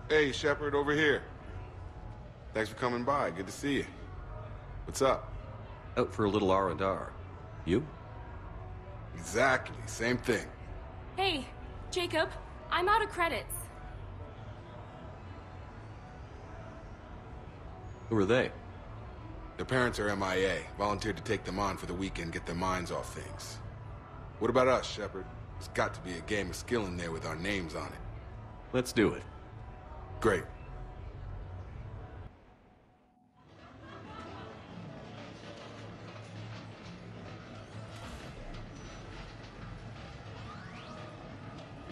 Hey, Shepard, over here. Thanks for coming by. Good to see you. What's up? Out for a little R&R. You? Exactly. Same thing. Hey, Jacob, I'm out of credits. Who are they? Their parents are MIA. Volunteered to take them on for the weekend, get their minds off things. What about us, Shepard? There's got to be a game of skill in there with our names on it. Let's do it. Great.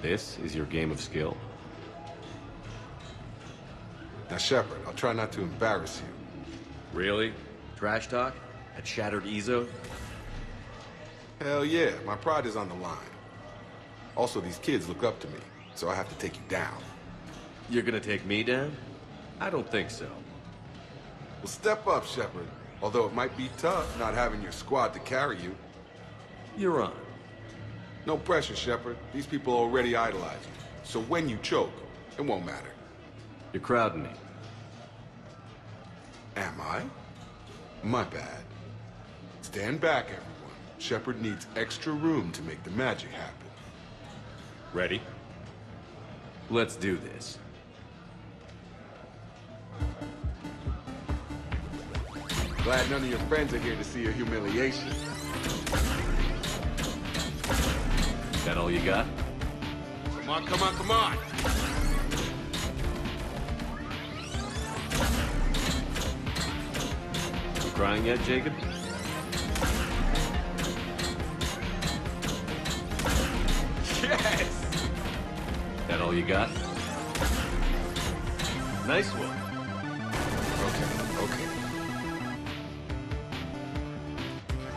This is your game of skill? Now, Shepard, I'll try not to embarrass you. Really? Trash talk? At Shattered Ezo? Hell yeah, my pride is on the line. Also, these kids look up to me, so I have to take you down. You're gonna take me down? I don't think so. Well, step up, Shepard. Although it might be tough not having your squad to carry you. You're on. No pressure, Shepard. These people already idolize you. So when you choke, it won't matter. You're crowding me. Am I? My bad. Stand back, everyone. Shepard needs extra room to make the magic happen. Ready? Let's do this. Glad none of your friends are here to see your humiliation. That all you got? Come on, come on, come on! You crying yet, Jacob? Yes! That all you got? Nice one. Okay.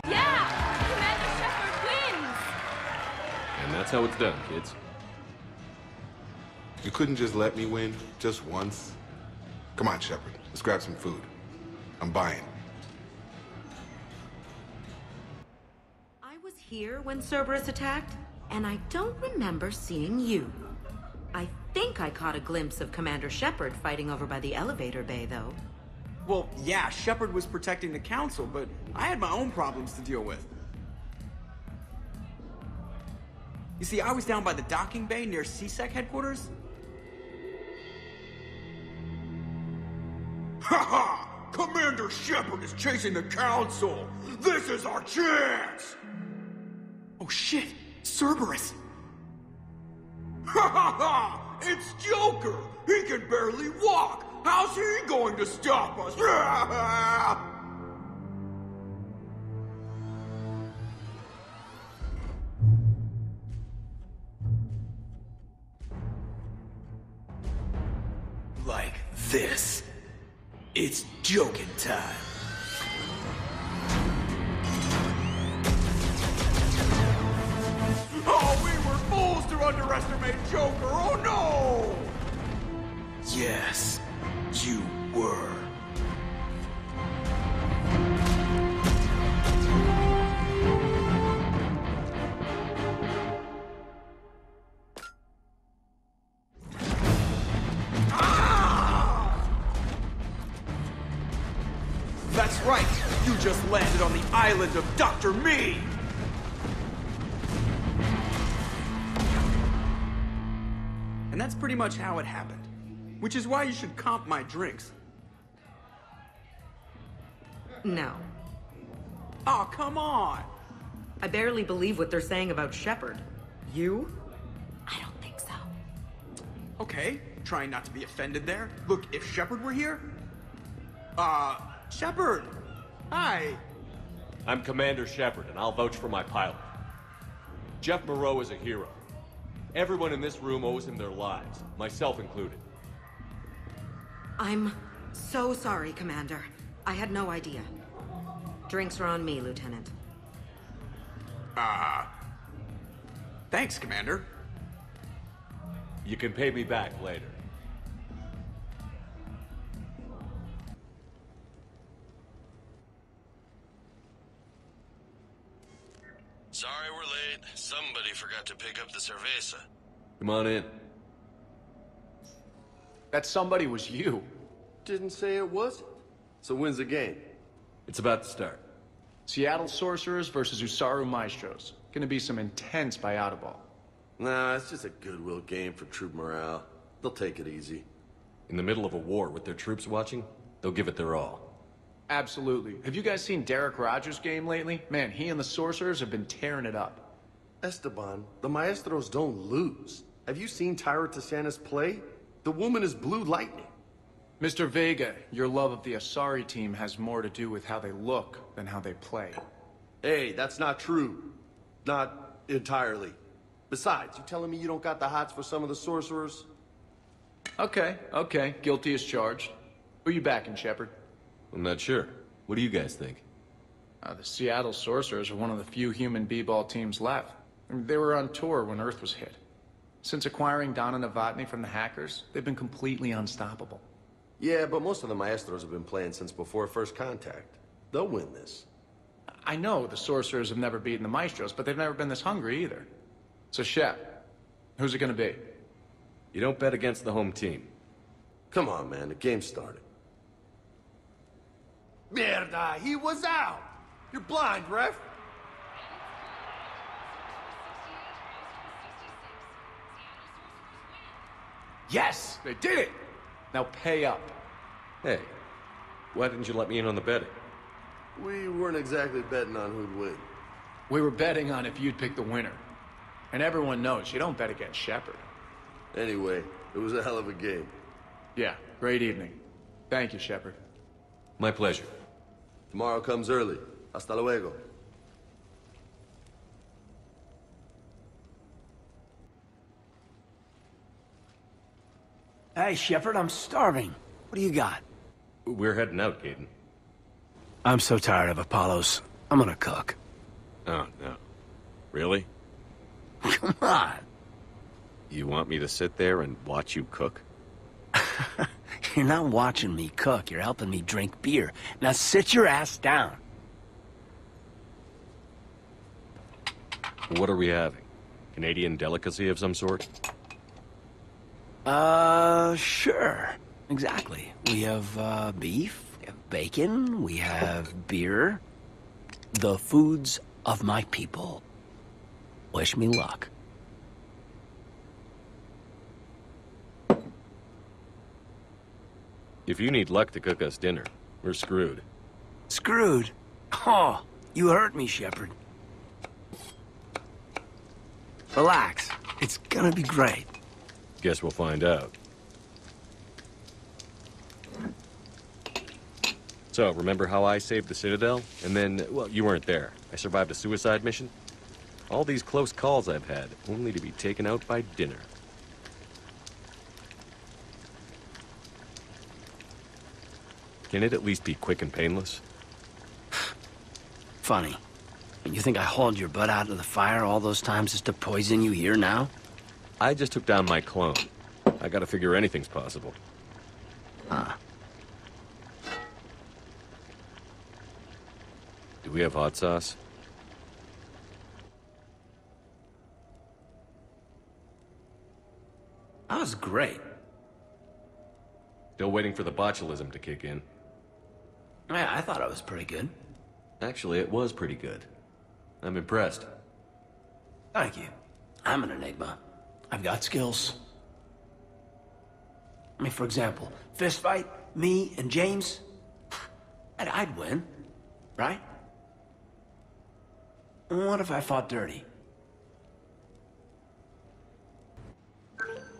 Yeah! Commander Shepard wins! And that's how it's done, kids. You couldn't just let me win, just once? Come on, Shepard. Let's grab some food. I'm buying. I was here when Cerberus attacked, and I don't remember seeing you. I think I caught a glimpse of Commander Shepard fighting over by the elevator bay, though. Well, yeah, Shepard was protecting the Council, but I had my own problems to deal with. You see, I was down by the docking bay near CSEC headquarters. Ha-ha! Commander Shepard is chasing the Council! This is our chance! Oh shit! Cerberus! Ha ha ha! It's Joker! He can barely walk! How's he going to stop us? Like this. It's joking time. Oh, we were fools to underestimate Joker! Oh no! Yes, you were. That's right! You just landed on the island of Dr. Me! And that's pretty much how it happened. Which is why you should comp my drinks. No. Oh, come on! I barely believe what they're saying about Shepard. You? I don't think so. Okay, trying not to be offended there. Look, if Shepard were here... Shepard! Hi! I'm Commander Shepard, and I'll vouch for my pilot. Jeff Moreau is a hero. Everyone in this room owes him their lives, myself included. I'm so sorry, Commander. I had no idea. Drinks are on me, Lieutenant. Thanks, Commander. You can pay me back later. Sorry we're late. Somebody forgot to pick up the cerveza. Come on in. That somebody was you. Didn't say it wasn't. So when's the game? It's about to start. Seattle Sorcerers versus Usaru Maestros. Gonna be some intense buyout ball. Nah, it's just a goodwill game for troop morale. They'll take it easy. In the middle of a war with their troops watching, they'll give it their all. Absolutely. Have you guys seen Derek Rogers' game lately? Man, he and the Sorcerers have been tearing it up. Esteban, the Maestros don't lose. Have you seen Tyra Tassanis play? The woman is blue lightning. Mr. Vega, your love of the Asari team has more to do with how they look than how they play. Hey, that's not true. Not entirely. Besides, you telling me you don't got the hots for some of the Sorcerers? Okay. Guilty as charged. Who you backing, Shepard? I'm not sure. What do you guys think? The Seattle Sorcerers are one of the few human b-ball teams left. They were on tour when Earth was hit. Since acquiring Donna Novotny from the hackers, they've been completely unstoppable. Yeah, but most of the Maestros have been playing since before first contact. They'll win this. I know the Sorcerers have never beaten the Maestros, but they've never been this hungry either. So, Shep, who's it gonna be? You don't bet against the home team. Come on, man. The game started. Mierda, he was out! You're blind, ref! Yes! They did it! Now pay up. Hey, why didn't you let me in on the betting? We weren't exactly betting on who'd win. We were betting on if you'd pick the winner. And everyone knows you don't bet against Shepard. Anyway, it was a hell of a game. Yeah, great evening. Thank you, Shepard. My pleasure. Tomorrow comes early. Hasta luego. Hey, Shepard, I'm starving. What do you got? We're heading out, Caden. I'm so tired of Apollos. I'm gonna cook. Oh, no. Really? Come on. You want me to sit there and watch you cook? You're not watching me cook. You're helping me drink beer. Now sit your ass down. What are we having? Canadian delicacy of some sort? Sure. Exactly. We have, beef, we have bacon, we have beer. The foods of my people. Wish me luck. If you need luck to cook us dinner, we're screwed. Screwed? Oh, you hurt me, Shepard. Relax. It's gonna be great. Guess we'll find out. So, remember how I saved the Citadel? And then, well, you weren't there. I survived a suicide mission? All these close calls I've had, only to be taken out by dinner. Can it at least be quick and painless? Funny. You think I hauled your butt out of the fire all those times just to poison you here now? I just took down my clone. I gotta figure anything's possible. Do we have hot sauce? That was great. Still waiting for the botulism to kick in. Yeah, I thought it was pretty good. Actually, it was pretty good. I'm impressed. Thank you. I'm an enigma. I've got skills. I mean, for example, fist fight, me and James, I'd win, right? What if I fought dirty?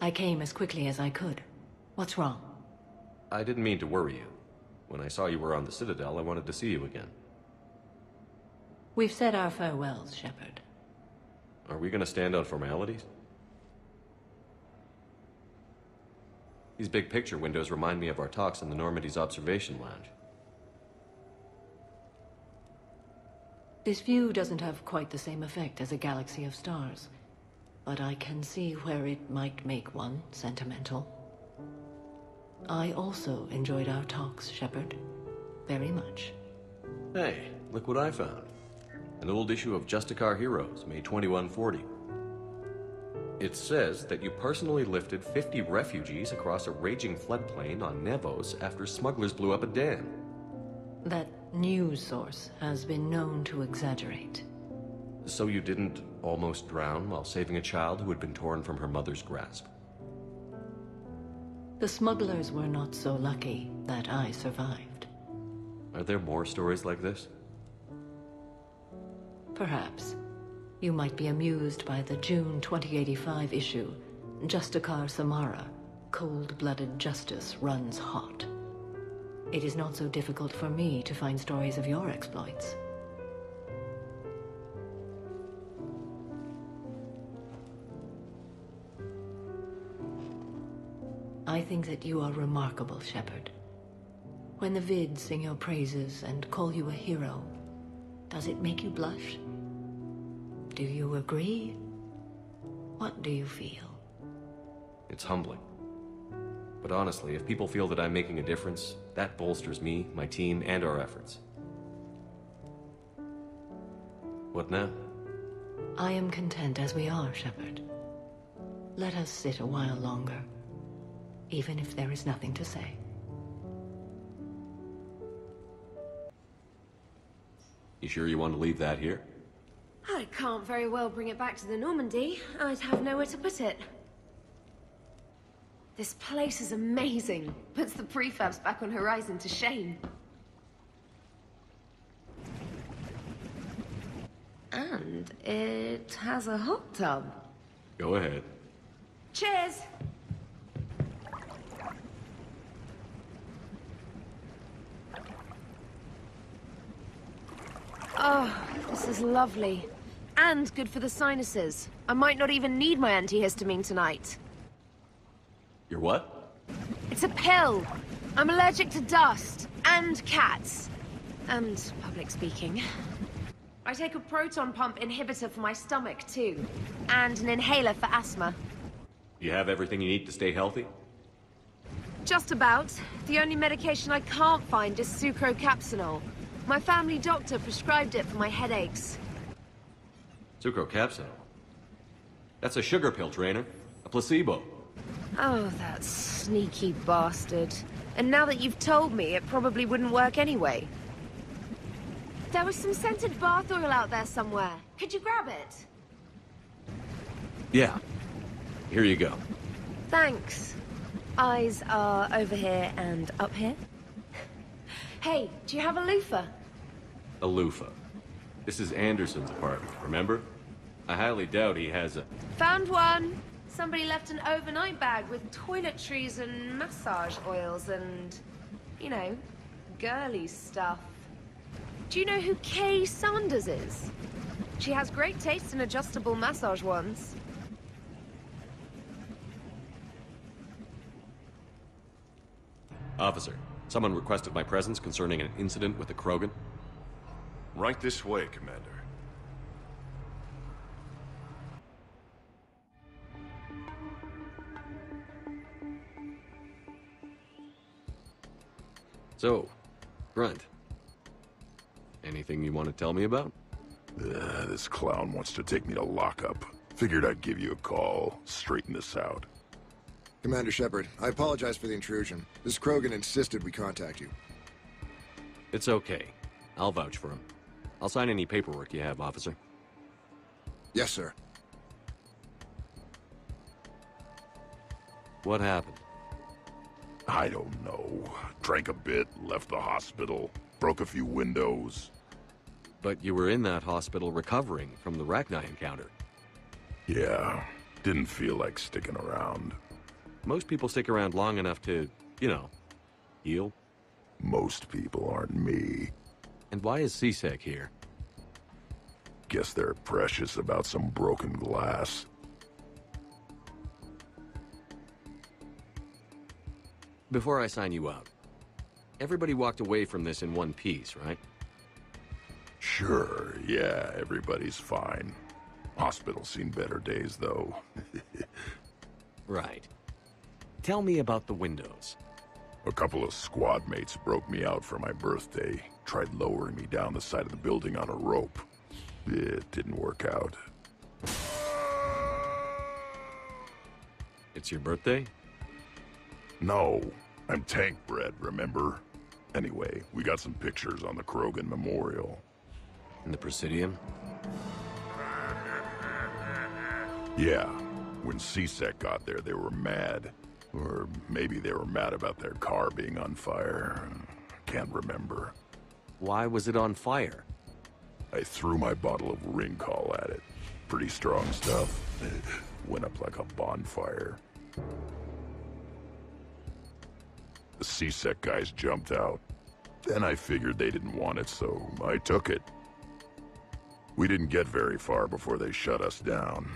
I came as quickly as I could. What's wrong? I didn't mean to worry you. When I saw you were on the Citadel, I wanted to see you again. We've said our farewells, Shepard. Are we gonna stand on formalities? These big picture windows remind me of our talks in the Normandy's observation lounge. This view doesn't have quite the same effect as a galaxy of stars, but I can see where it might make one sentimental. I also enjoyed our talks, Shepard. Very much. Hey, look what I found. An old issue of Justicar Heroes, May 2140. It says that you personally lifted 50 refugees across a raging floodplain on Nevos after smugglers blew up a dam. That news source has been known to exaggerate. So you didn't almost drown while saving a child who had been torn from her mother's grasp? The smugglers were not so lucky that I survived. Are there more stories like this? Perhaps. You might be amused by the June 2085 issue, Justicar Samara, Cold-Blooded Justice Runs Hot. It is not so difficult for me to find stories of your exploits. I think that you are remarkable, Shepard. When the vids sing your praises and call you a hero, does it make you blush? Do you agree? What do you feel? It's humbling. But honestly, if people feel that I'm making a difference, that bolsters me, my team, and our efforts. What now? I am content as we are, Shepard. Let us sit a while longer, even if there is nothing to say. You sure you want to leave that here? I can't very well bring it back to the Normandy. I'd have nowhere to put it. This place is amazing. Puts the prefabs back on Horizon to shame. And it has a hot tub. Go ahead. Cheers! Oh, this is lovely. And good for the sinuses. I might not even need my antihistamine tonight. Your what? It's a pill. I'm allergic to dust. And cats. And public speaking. I take a proton pump inhibitor for my stomach, too. And an inhaler for asthma. You have everything you need to stay healthy? Just about. The only medication I can't find is sucrocapsinol. My family doctor prescribed it for my headaches. Sucrocapsinol? That's a sugar pill, Trainer. A placebo. Oh, that sneaky bastard. And now that you've told me, it probably wouldn't work anyway. There was some scented bath oil out there somewhere. Could you grab it? Yeah. Here you go. Thanks. Eyes are over here and up here. Hey, do you have a loofah? A loofah. This is Anderson's apartment, remember? I highly doubt he has a... Found one! Somebody left an overnight bag with toiletries and massage oils and... you know, girly stuff. Do you know who Kay Sanders is? She has great taste in adjustable massage ones. Officer, someone requested my presence concerning an incident with the Krogan. Right this way, Commander. So, Grunt. Anything you want to tell me about? This clown wants to take me to lockup. Figured I'd give you a call, straighten this out. Commander Shepard, I apologize for the intrusion. This Krogan insisted we contact you. It's okay. I'll vouch for him. I'll sign any paperwork you have, officer. Yes, sir. What happened? I don't know. Drank a bit, left the hospital, broke a few windows. But you were in that hospital recovering from the Rachni encounter. Yeah, didn't feel like sticking around. Most people stick around long enough to, you know, heal. Most people aren't me. And why is C-Sec here? Guess they're precious about some broken glass. Before I sign you out, everybody walked away from this in one piece, right? Sure, yeah, everybody's fine. Hospital's seen better days, though. Right. Tell me about the windows. A couple of squad mates broke me out for my birthday. Tried lowering me down the side of the building on a rope. It didn't work out. It's your birthday? No, I'm tank bred, remember? Anyway, we got some pictures on the Krogan Memorial. In the Presidium? Yeah, when C-Sec got there, they were mad. Or maybe they were mad about their car being on fire. Can't remember. Why was it on fire? I threw my bottle of Ringcall at it. Pretty strong stuff. It went up like a bonfire. The C-Sec guys jumped out. Then I figured they didn't want it, so I took it. We didn't get very far before they shut us down.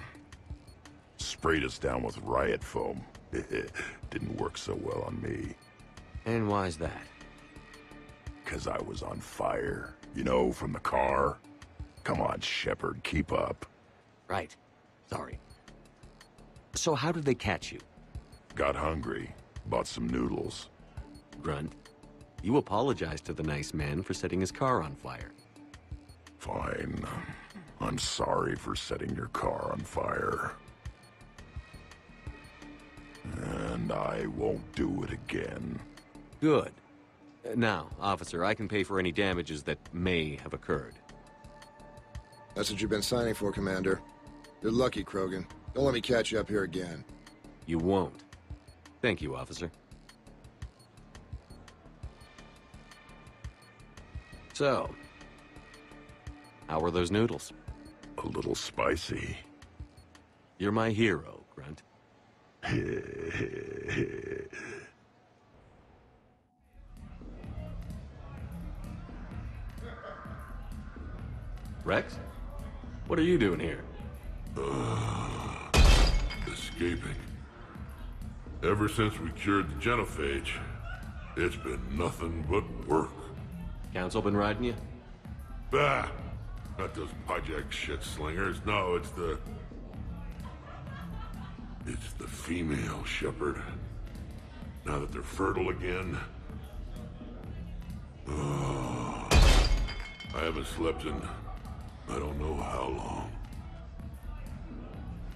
Sprayed us down with riot foam. Didn't work so well on me. And why's that? 'Cause I was on fire. You know, from the car. Come on, Shepard, keep up. Right. Sorry. So how did they catch you? Got hungry. Bought some noodles. Grunt, you apologized to the nice man for setting his car on fire. Fine. I'm sorry for setting your car on fire. And I won't do it again. Good. Now, officer, I can pay for any damages that may have occurred. That's what you've been signing for, Commander. You're lucky, Krogan. Don't let me catch you up here again. You won't. Thank you, officer. So, how were those noodles? A little spicy. You're my hero, Grunt. Rex? What are you doing here? Escaping. Ever since we cured the genophage, it's been nothing but work. Council been riding you? Bah! Not those hijack shit slingers. No, it's the female, Shepard. Now that they're fertile again. Oh, I haven't slept in I don't know how long.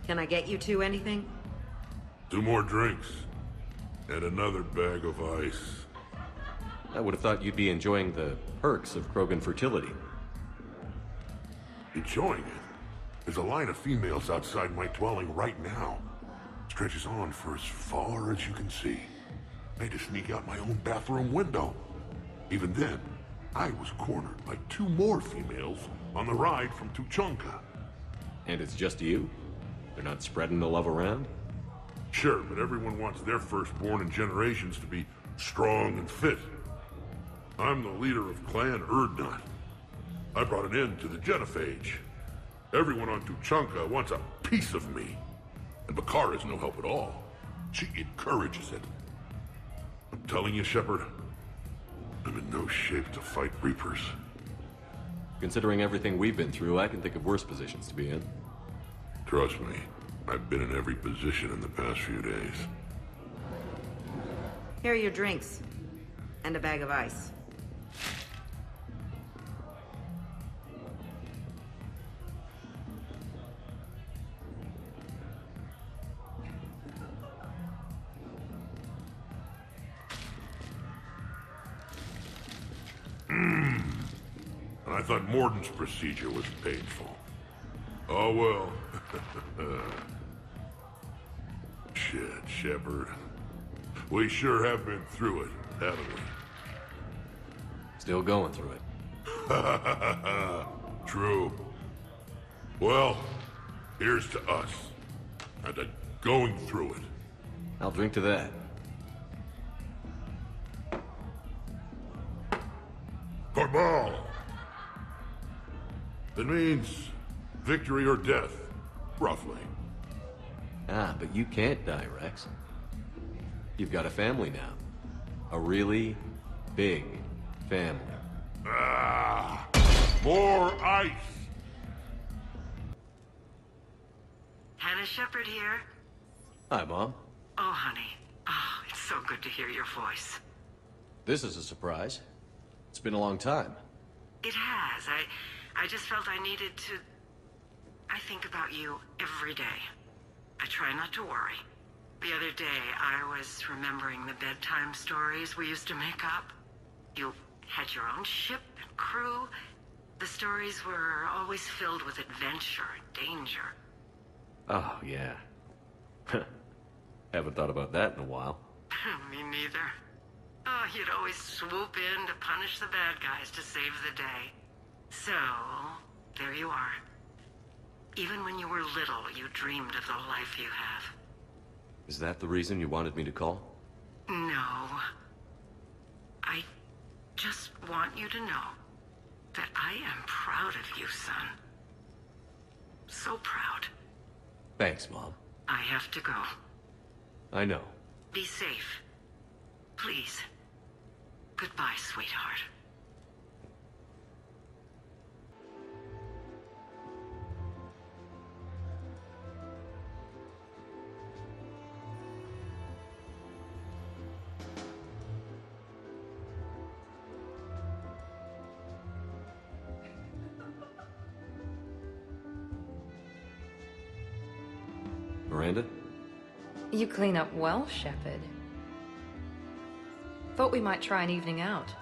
Can I get you two anything? 2 more drinks. And another bag of ice. I would have thought you'd be enjoying the perks of Krogan fertility. Enjoying it? There's a line of females outside my dwelling right now. Stretches on for as far as you can see. I had to sneak out my own bathroom window. Even then, I was cornered by 2 more females on the ride from Tuchanka. And it's just you? They're not spreading the love around? Sure, but everyone wants their firstborn in generations to be strong and fit. I'm the leader of Clan Erdnot. I brought an end to the genophage. Everyone on Tuchanka wants a piece of me. And Bakara's no help at all. She encourages it. I'm telling you, Shepard, I'm in no shape to fight Reapers. Considering everything we've been through, I can think of worse positions to be in. Trust me, I've been in every position in the past few days. Here are your drinks. And a bag of ice. And I thought Morden's procedure was painful. Oh well. Shit, Shepard. We sure have been through it, haven't we? Still going through it. True. Well, here's to us. And to going through it. I'll drink to that. Cabal! It means victory or death, roughly. Ah, but you can't die, Rex. You've got a family now. A really big family. Ah! More ice! Hannah Shepard here. Hi, Mom. Oh, honey. Oh, it's so good to hear your voice. This is a surprise. It's been a long time. It has. I just felt I needed to... I think about you every day. I try not to worry. The other day, I was remembering the bedtime stories we used to make up. You had your own ship and crew. The stories were always filled with adventure and danger. Oh, yeah. Haven't thought about that in a while. Me neither. Oh, you'd always swoop in to punish the bad guys to save the day. So, there you are. Even when you were little, you dreamed of the life you have. Is that the reason you wanted me to call? No. I just want you to know that I am proud of you, son. So proud. Thanks, Mom. I have to go. I know. Be safe. Please. Goodbye, sweetheart. Miranda? You clean up well, Shepard. Thought we might try an evening out.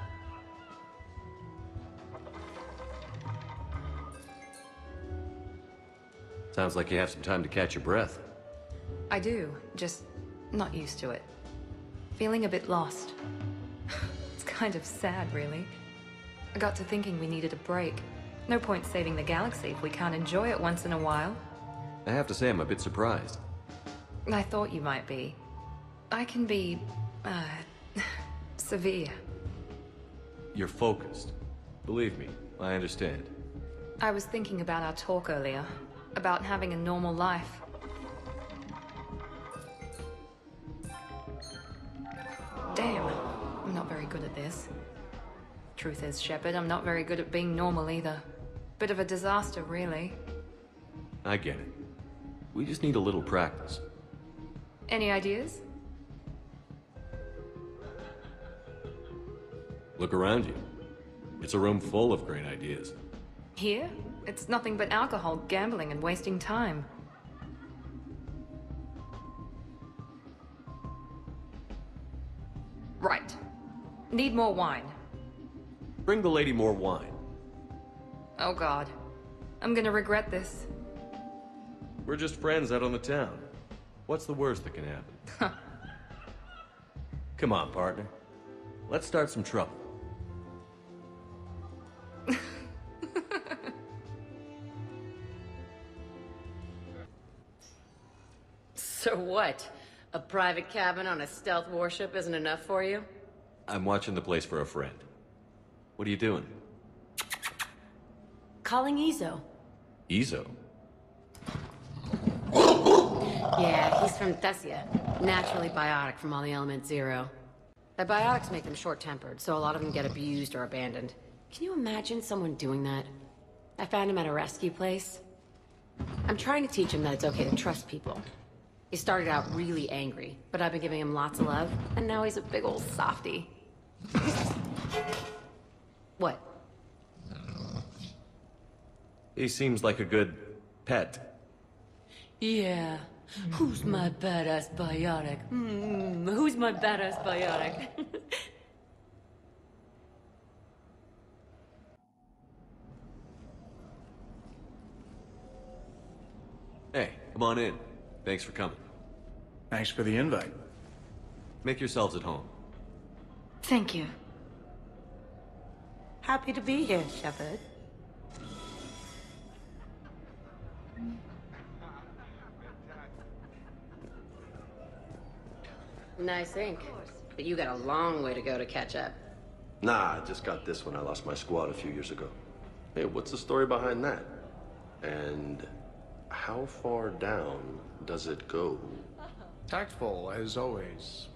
Sounds like you have some time to catch your breath. I do, just not used to it. Feeling a bit lost. It's kind of sad, really. I got to thinking we needed a break. No point saving the galaxy if we can't enjoy it once in a while. I have to say I'm a bit surprised. I thought you might be. I can be, severe. You're focused. Believe me, I understand. I was thinking about our talk earlier, about having a normal life. Damn, I'm not very good at this. Truth is, Shepard, I'm not very good at being normal either. Bit of a disaster, really. I get it. We just need a little practice. Any ideas? Look around you. It's a room full of great ideas. Here? It's nothing but alcohol, gambling, and wasting time. Right. Need more wine. Bring the lady more wine. Oh God. I'm gonna regret this. We're just friends out on the town. What's the worst that can happen? Come on, partner. Let's start some trouble. So what? A private cabin on a stealth warship isn't enough for you? I'm watching the place for a friend. What are you doing? Calling Izo. Izo? Yeah, he's from Thessia. Naturally biotic from all the element zero. The biotics make them short-tempered, so a lot of them get abused or abandoned. Can you imagine someone doing that? I found him at a rescue place. I'm trying to teach him that it's okay to trust people. He started out really angry, but I've been giving him lots of love, and now he's a big old softie. What? He seems like a good pet. Yeah. Who's my badass biotic? Who's my badass biotic? Hey, come on in. Thanks for coming. Thanks for the invite. Make yourselves at home. Thank you. Happy to be here, Shepard. Nice ink. But you got a long way to go to catch up. Nah, I just got this when I lost my squad a few years ago. Hey, what's the story behind that? And how far down does it go? Tactful, as always.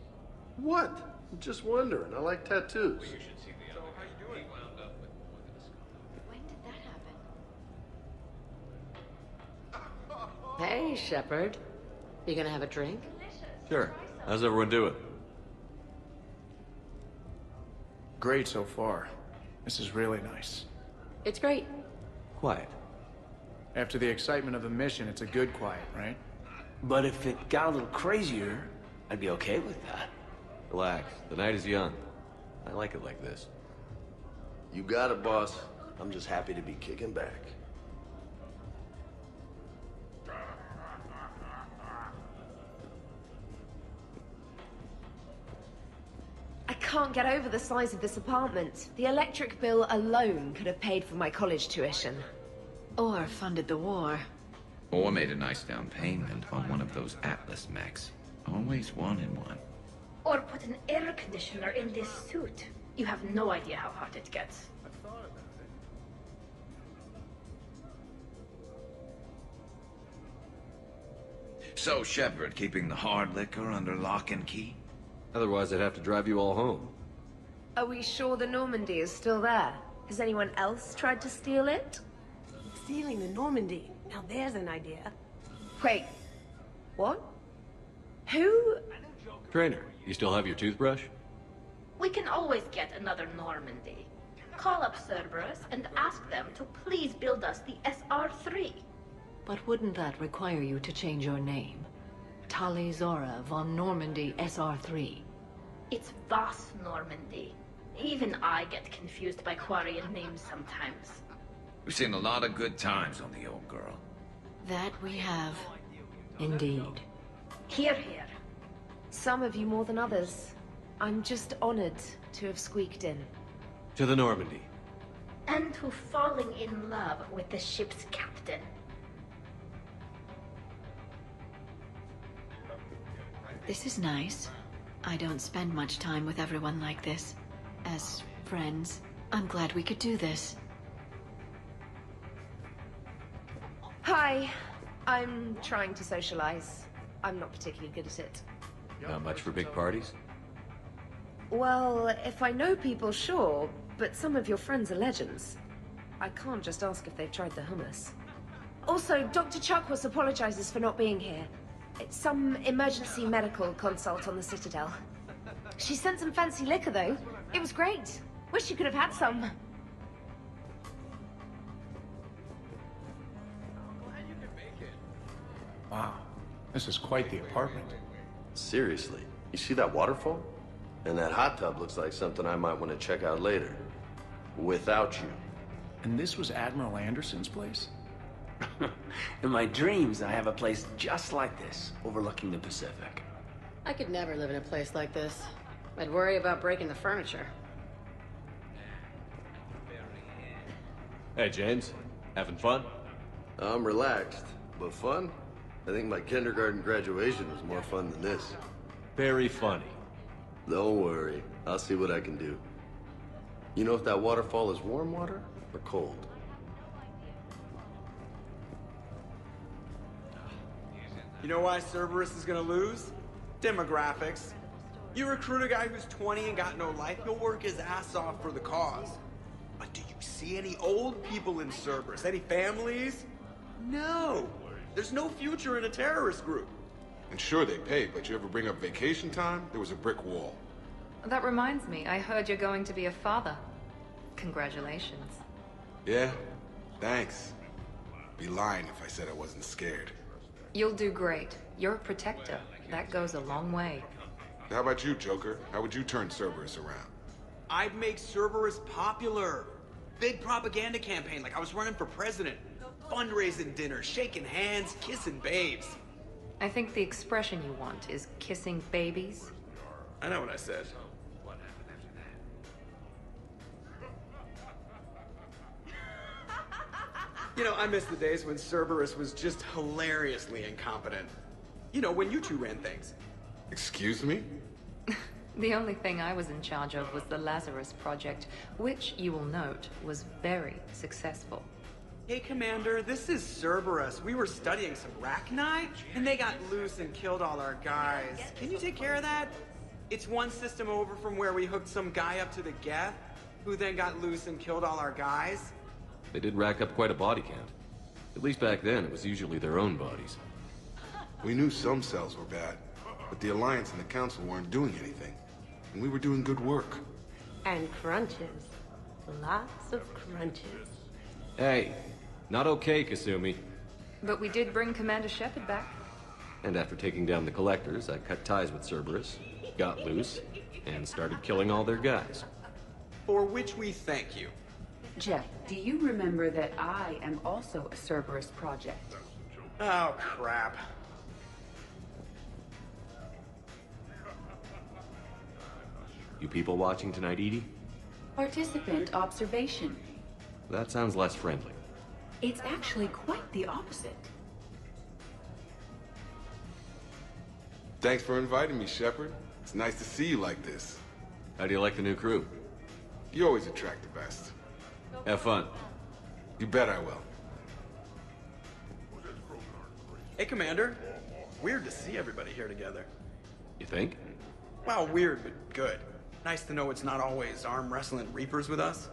What? I'm just wondering. I like tattoos. Hey, Shepard. You gonna have a drink? Sure. How's everyone doing? Great so far. This is really nice. It's great. Quiet. After the excitement of the mission, it's a good quiet, right? But if it got a little crazier, I'd be okay with that. Relax. The night is young. I like it like this. You got it, boss. I'm just happy to be kicking back. I can't get over the size of this apartment. The electric bill alone could have paid for my college tuition. Or funded the war. Or made a nice down payment on one of those Atlas mechs. Always wanted one. Or put an air conditioner in this suit. You have no idea how hot it gets. So, Shepard, keeping the hard liquor under lock and key? Otherwise, I'd have to drive you all home. Are we sure the Normandy is still there? Has anyone else tried to steal it? Stealing the Normandy. Now there's an idea. Wait. What? Who? Trainer, you still have your toothbrush? We can always get another Normandy. Call up Cerberus and ask them to please build us the SR-3. But wouldn't that require you to change your name? Tali Zora von Normandy SR-3. It's Voss Normandy. Even I get confused by Quarian names sometimes. We've seen a lot of good times on the old girl. That we have. Indeed. Hear, hear. Some of you more than others. I'm just honored to have squeaked in. To the Normandy. And to falling in love with the ship's captain. This is nice. I don't spend much time with everyone like this. As friends, I'm glad we could do this. Hi. I'm trying to socialize. I'm not particularly good at it. Not much for big parties? Well, if I know people, sure, but some of your friends are legends. I can't just ask if they've tried the hummus. Also, Dr. Chuckwas apologizes for not being here. It's some emergency medical consult on the Citadel. She sent some fancy liquor, though. It was great. Wish you could have had some. Wow, this is quite the apartment. Seriously, you see that waterfall? And that hot tub looks like something I might want to check out later. Without you. And this was Admiral Anderson's place? In my dreams, I have a place just like this, overlooking the Pacific. I could never live in a place like this. I'd worry about breaking the furniture. Hey, James. Having fun? I'm relaxed, but fun? I think my kindergarten graduation was more fun than this. Very funny. Don't worry. I'll see what I can do. You know if that waterfall is warm water or cold? You know why Cerberus is gonna lose? Demographics. You recruit a guy who's 20 and got no life, he'll work his ass off for the cause. But do you see any old people in Cerberus? Any families? No. There's no future in a terrorist group. And sure, they pay, but you ever bring up vacation time, there was a brick wall. That reminds me, I heard you're going to be a father. Congratulations. Yeah, thanks. Be lying if I said I wasn't scared. You'll do great. You're a protector. That goes a long way. How about you, Joker? How would you turn Cerberus around? I'd make Cerberus popular. Big propaganda campaign like I was running for president. Fundraising dinners, shaking hands, kissing babes. I think the expression you want is kissing babies. I know what I said. You know, I miss the days when Cerberus was just hilariously incompetent. You know, when you two ran things. Excuse me? The only thing I was in charge of was the Lazarus Project, which, you will note, was very successful. Hey, Commander, this is Cerberus. We were studying some Rachni, and they got loose and killed all our guys. Can you take care of that? It's one system over from where we hooked some guy up to the Geth, who then got loose and killed all our guys. They did rack up quite a body count. At least back then, it was usually their own bodies. We knew some cells were bad, but the Alliance and the Council weren't doing anything. And we were doing good work. And crunches. Lots of crunches. Hey, not okay, Kasumi. But we did bring Commander Shepard back. And after taking down the collectors, I cut ties with Cerberus, got loose, and started killing all their guys. For which we thank you. Jeff, do you remember that I am also a Cerberus project? Oh, crap. You people watching tonight, Edie? Participant observation. That sounds less friendly. It's actually quite the opposite. Thanks for inviting me, Shepard. It's nice to see you like this. How do you like the new crew? You always attract the best. Have fun. You bet I will. Hey, Commander. Weird to see everybody here together. You think? Well, weird, but good. Nice to know it's not always arm wrestling reapers with us.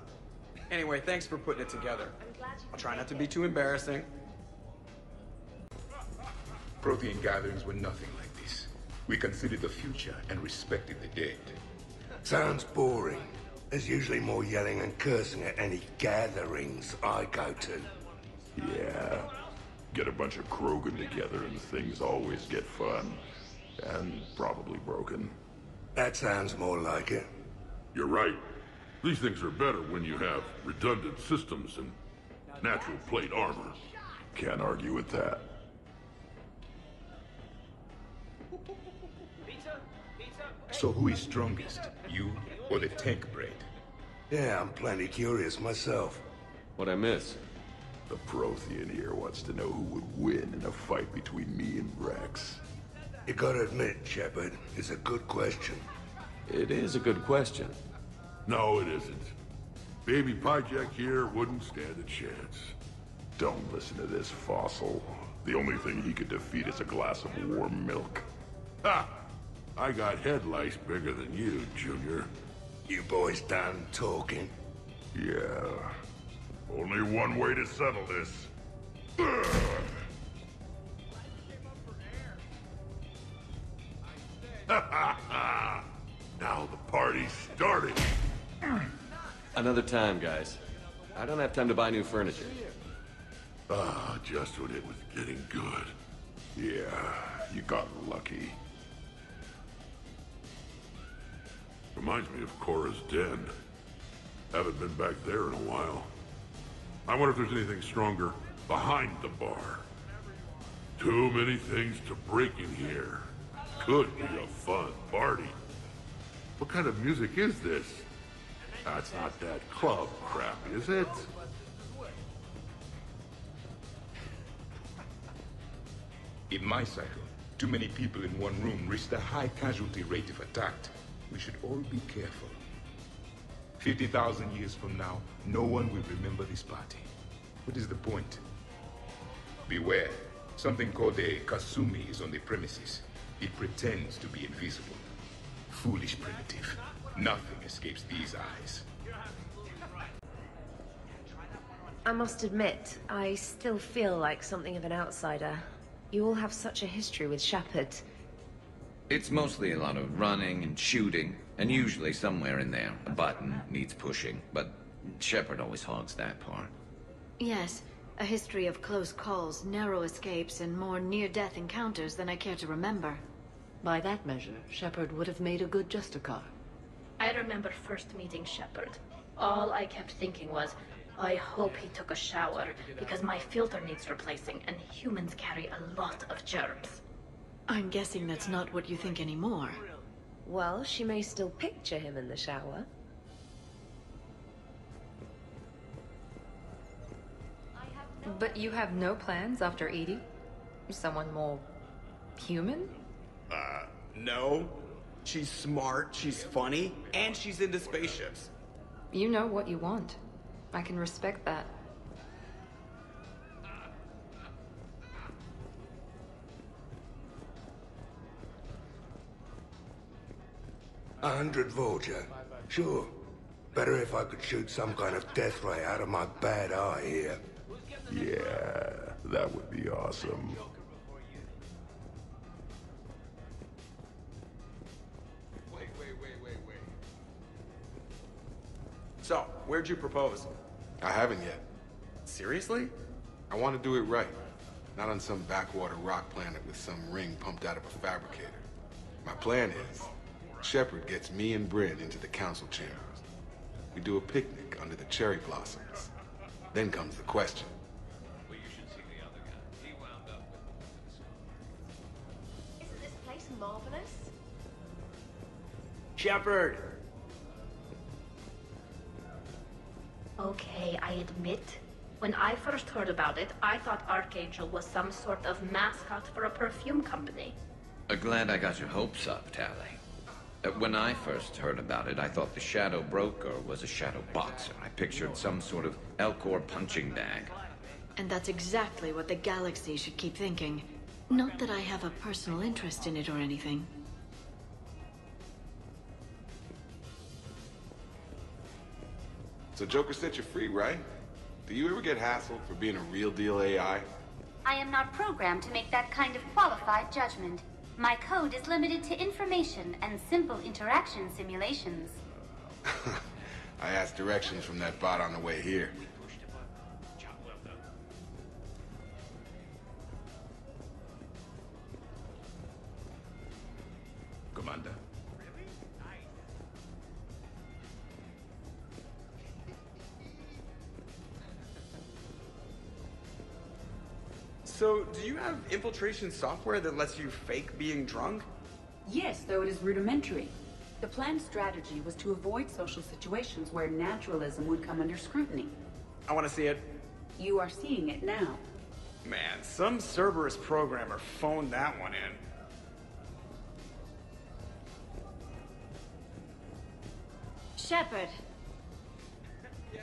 Anyway, thanks for putting it together. I'll try not to be too embarrassing. Prothean gatherings were nothing like this. We considered the future and respected the dead. Sounds boring. There's usually more yelling and cursing at any gatherings I go to. Yeah. Get a bunch of Krogan together and things always get fun. And probably broken. That sounds more like it. You're right. These things are better when you have redundant systems and natural plate armor. Can't argue with that. So who is strongest? You or the tank braid? Yeah, I'm plenty curious myself. What'd I miss? The Prothean here wants to know who would win in a fight between me and Rex. You gotta admit, Shepard, it's a good question. It is a good question. No, it isn't. Baby Pyjak here wouldn't stand a chance. Don't listen to this fossil. The only thing he could defeat is a glass of warm milk. Ha! I got head lice bigger than you, Junior. You boys done talking? Yeah. Only one way to settle this. Now the party's starting. Another time, guys. I don't have time to buy new furniture. Ah, just when it was getting good. Yeah, you got lucky. Reminds me of Cora's den. Haven't been back there in a while. I wonder if there's anything stronger behind the bar. Too many things to break in here. Could be a fun party. What kind of music is this? That's not that club crap, is it? In my cycle, too many people in one room risked a high casualty rate if attacked. We should all be careful. 50,000 years from now, no one will remember this party. What is the point? Beware. Something called a Kasumi is on the premises. It pretends to be invisible. Foolish primitive. Nothing escapes these eyes. I must admit, I still feel like something of an outsider. You all have such a history with Shepard. It's mostly a lot of running and shooting, and usually somewhere in there, a button needs pushing, but Shepard always hogs that part. Yes, a history of close calls, narrow escapes, and more near-death encounters than I care to remember. By that measure, Shepard would have made a good Justicar. I remember first meeting Shepard. All I kept thinking was, I hope he took a shower, because my filter needs replacing, and humans carry a lot of germs. I'm guessing that's not what you think anymore. Well, she may still picture him in the shower. But you have no plans after Edie? Someone more human? No. She's smart, she's funny, and she's into spaceships. You know what you want. I can respect that. A 100 Vulture. Sure. Better if I could shoot some kind of death ray out of my bad eye here. Yeah, that would be awesome. So, where'd you propose? I haven't yet. Seriously? I want to do it right. Not on some backwater rock planet with some ring pumped out of a fabricator. My plan is, Shepard gets me and Bryn into the council chambers. We do a picnic under the cherry blossoms. Then comes the question. Isn't this place marvelous? Shepard! Okay, I admit. When I first heard about it, I thought Archangel was some sort of mascot for a perfume company. Glad I got your hopes up, Tally. When I first heard about it, I thought the Shadow Broker was a shadow boxer. I pictured some sort of Elcor punching bag. And that's exactly what the galaxy should keep thinking. Not that I have a personal interest in it or anything. So Joker set you free, right? Do you ever get hassled for being a real deal AI? I am not programmed to make that kind of qualified judgment. My code is limited to information and simple interaction simulations. I asked directions from that bot on the way here. Commander. So, do you have infiltration software that lets you fake being drunk? Yes, though it is rudimentary. The planned strategy was to avoid social situations where naturalism would come under scrutiny. I want to see it. You are seeing it now. Man, some Cerberus programmer phoned that one in. Shepard. Yeah,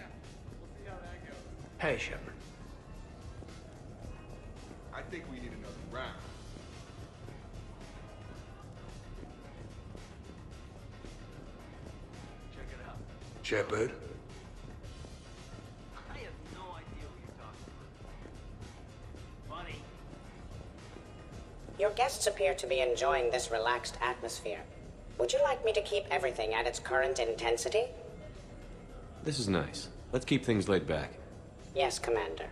we'll see how that goes. Hey, Shepard. I think we need another round. Check it out. Shepard? I have no idea what you're talking about. Money. Your guests appear to be enjoying this relaxed atmosphere. Would you like me to keep everything at its current intensity? This is nice. Let's keep things laid back. Yes, Commander.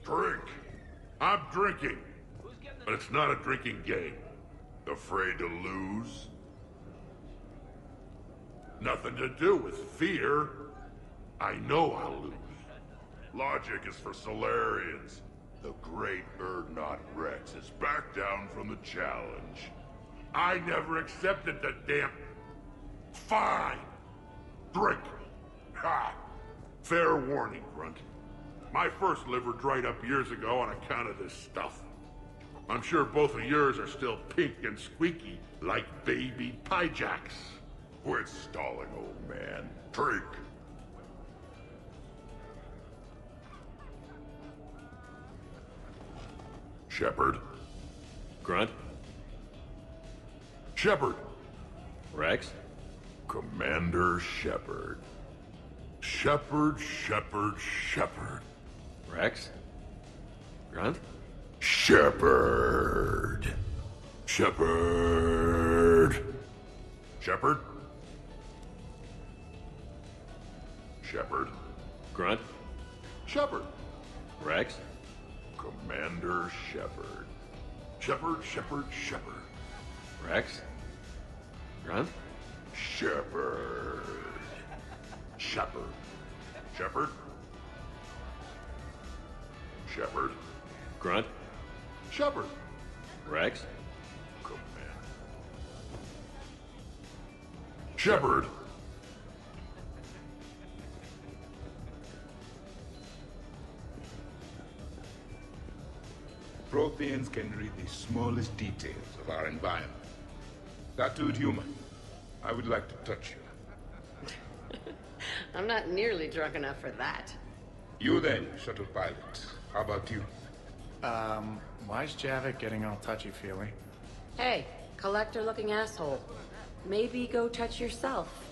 Drink. I'm drinking. But it's not a drinking game. Afraid to lose? Nothing to do with fear. I know I'll lose. Logic is for Solarians. The great Urdnot Rex is back down from the challenge. I never accepted the damn... Fine. Drink. Ha! Fair warning, Grunt. My first liver dried up years ago on account of this stuff. I'm sure both of yours are still pink and squeaky like baby piejacks. Quit stalling, old man. Drink. Shepard. Grunt. Shepard. Rex. Commander Shepard. Shepard, Shepard, Shepard. Rex. Grunt. Shepard. Shepard. Shepard. Shepard. Grunt. Shepard. Rex. Commander Shepard. Shepard, Shepard, Shepard. Rex. Grunt. Shepard. Shepard. Shepard. Shepard. Grunt. Shepard. Rex. Shepard. Protheans can read the smallest details of our environment. Tattooed human, I would like to touch you. I'm not nearly drunk enough for that. You then, shuttle pilot. How about you? Why's Javik getting all touchy-feely? Hey, collector-looking asshole. Maybe go touch yourself.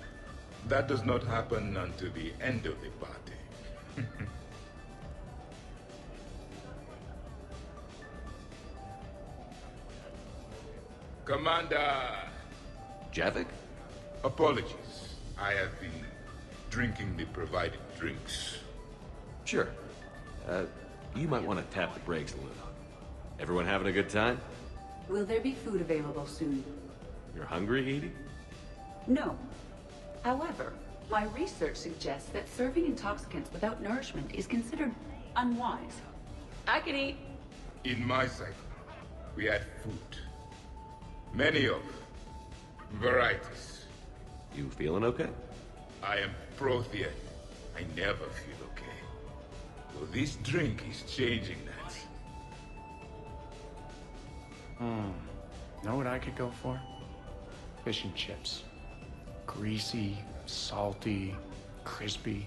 That does not happen until the end of the party. Commander! Javik? Apologies. I have been drinking the provided drinks. Sure. You might want to tap the brakes a little. Everyone having a good time? Will there be food available soon? You're hungry, Edie? No. However, my research suggests that serving intoxicants without nourishment is considered unwise. I can eat. In my cycle, we had food. Many of varieties. You feeling okay? I am Prothean. I never feel okay. Well, this drink is changing that. Know what I could go for? Fish and chips. Greasy, salty, crispy,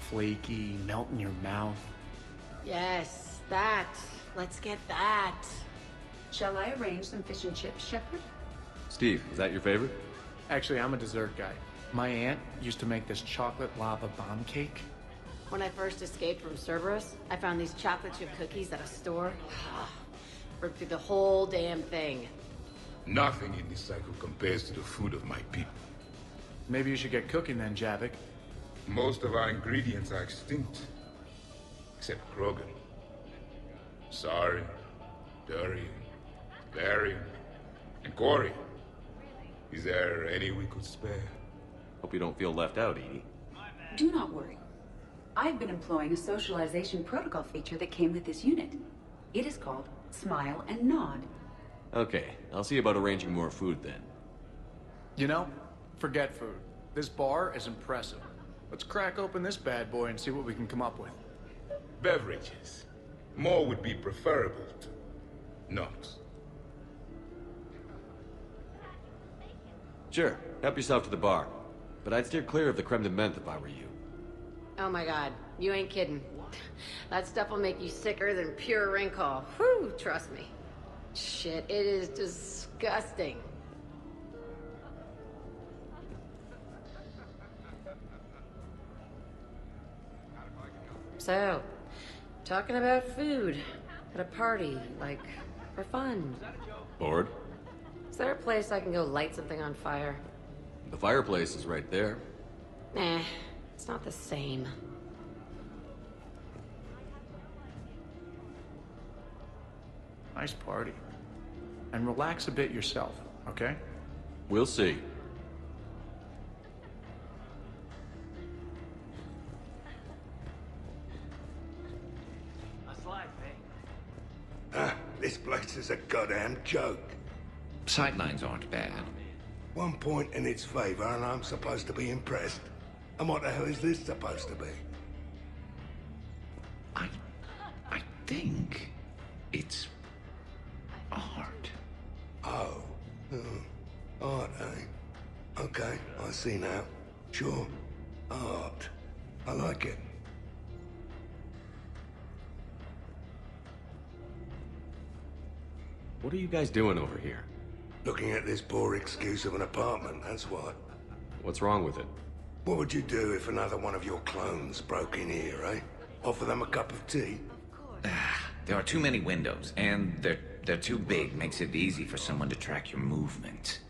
flaky, melt in your mouth. Yes, that. Let's get that. Shall I arrange some fish and chips, Shepard? Steve, is that your favorite? Actually, I'm a dessert guy. My aunt used to make this chocolate lava bomb cake. When I first escaped from Cerberus, I found these chocolate chip cookies at a store. Ripped through the whole damn thing. Nothing in this cycle compares to the food of my people. Maybe you should get cooking then, Javik. Most of our ingredients are extinct. Except Krogan. Sorry, Durian, Barian, and Corian. Is there any we could spare? Hope you don't feel left out, Edie. Do not worry. I've been employing a socialization protocol feature that came with this unit. It is called Smile and Nod. Okay, I'll see about arranging more food then. You know, forget food. This bar is impressive. Let's crack open this bad boy and see what we can come up with. Beverages. More would be preferable to not. Sure, help yourself to the bar. But I'd steer clear of the creme de menthe if I were you. Oh my god, you ain't kidding. That stuff will make you sicker than pure wrinkle. Whew, trust me. Shit, it is disgusting. So, talking about food at a party, like, for fun. Bored? Is there a place I can go light something on fire? The fireplace is right there. Nah, it's not the same. Nice party. And relax a bit yourself, okay? We'll see. This place is a goddamn joke. Sightlines aren't bad. 1 point in its favor, and I'm supposed to be impressed. And what the hell is this supposed to be? I think it's art. Oh. Art, eh? Okay, I see now. Sure. Art. I like it. What are you guys doing over here? Looking at this poor excuse of an apartment, that's what. What's wrong with it? What would you do if another one of your clones broke in here, eh? Offer them a cup of tea? There are too many windows, and they're too big. Makes it easy for someone to track your movement.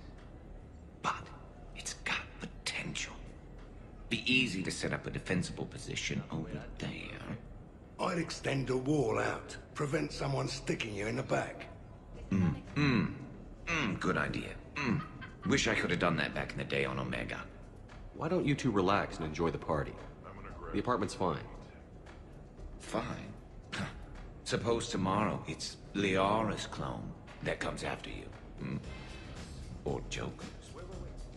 But it's got potential. Be easy to set up a defensible position over there. I'd extend the wall out. Prevent someone sticking you in the back. Good idea. Wish I could have done that back in the day on Omega. Why don't you two relax and enjoy the party? The apartment's fine. Fine. Suppose tomorrow it's Liara's clone that comes after you. Or Joker.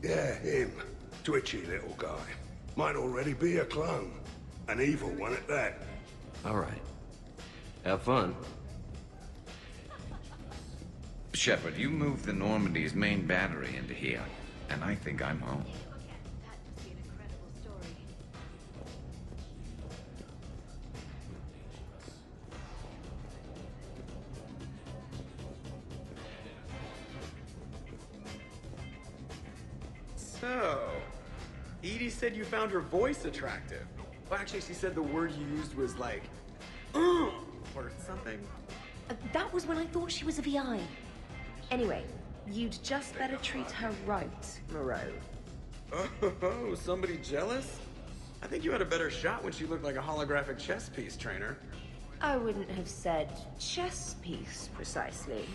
Yeah, him. Twitchy little guy. Might already be a clone. An evil one at that. All right. Have fun. Shepard, you moved the Normandy's main battery into here, and I think I'm home. So, Edie said you found her voice attractive. Well, actually, she said the word you used was like, or something. That was when I thought she was a VI. Anyway, you'd just better treat her right, Moreau. Oh, somebody jealous? I think you had a better shot when she looked like a holographic chess piece, trainer. I wouldn't have said chess piece, precisely.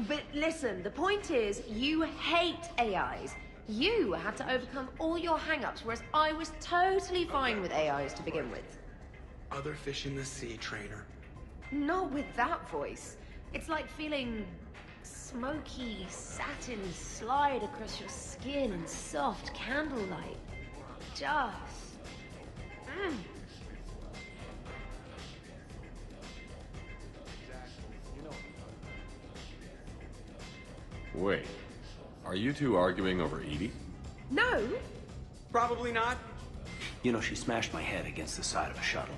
But listen, the point is, you hate AIs. You had to overcome all your hang-ups, whereas I was totally fine with AIs to begin with. Other fish in the sea, trainer. Not with that voice. It's like feeling smoky satin slide across your skin in soft candlelight. Just... Wait, are you two arguing over Edie? No. Probably not. You know, she smashed my head against the side of a shuttle.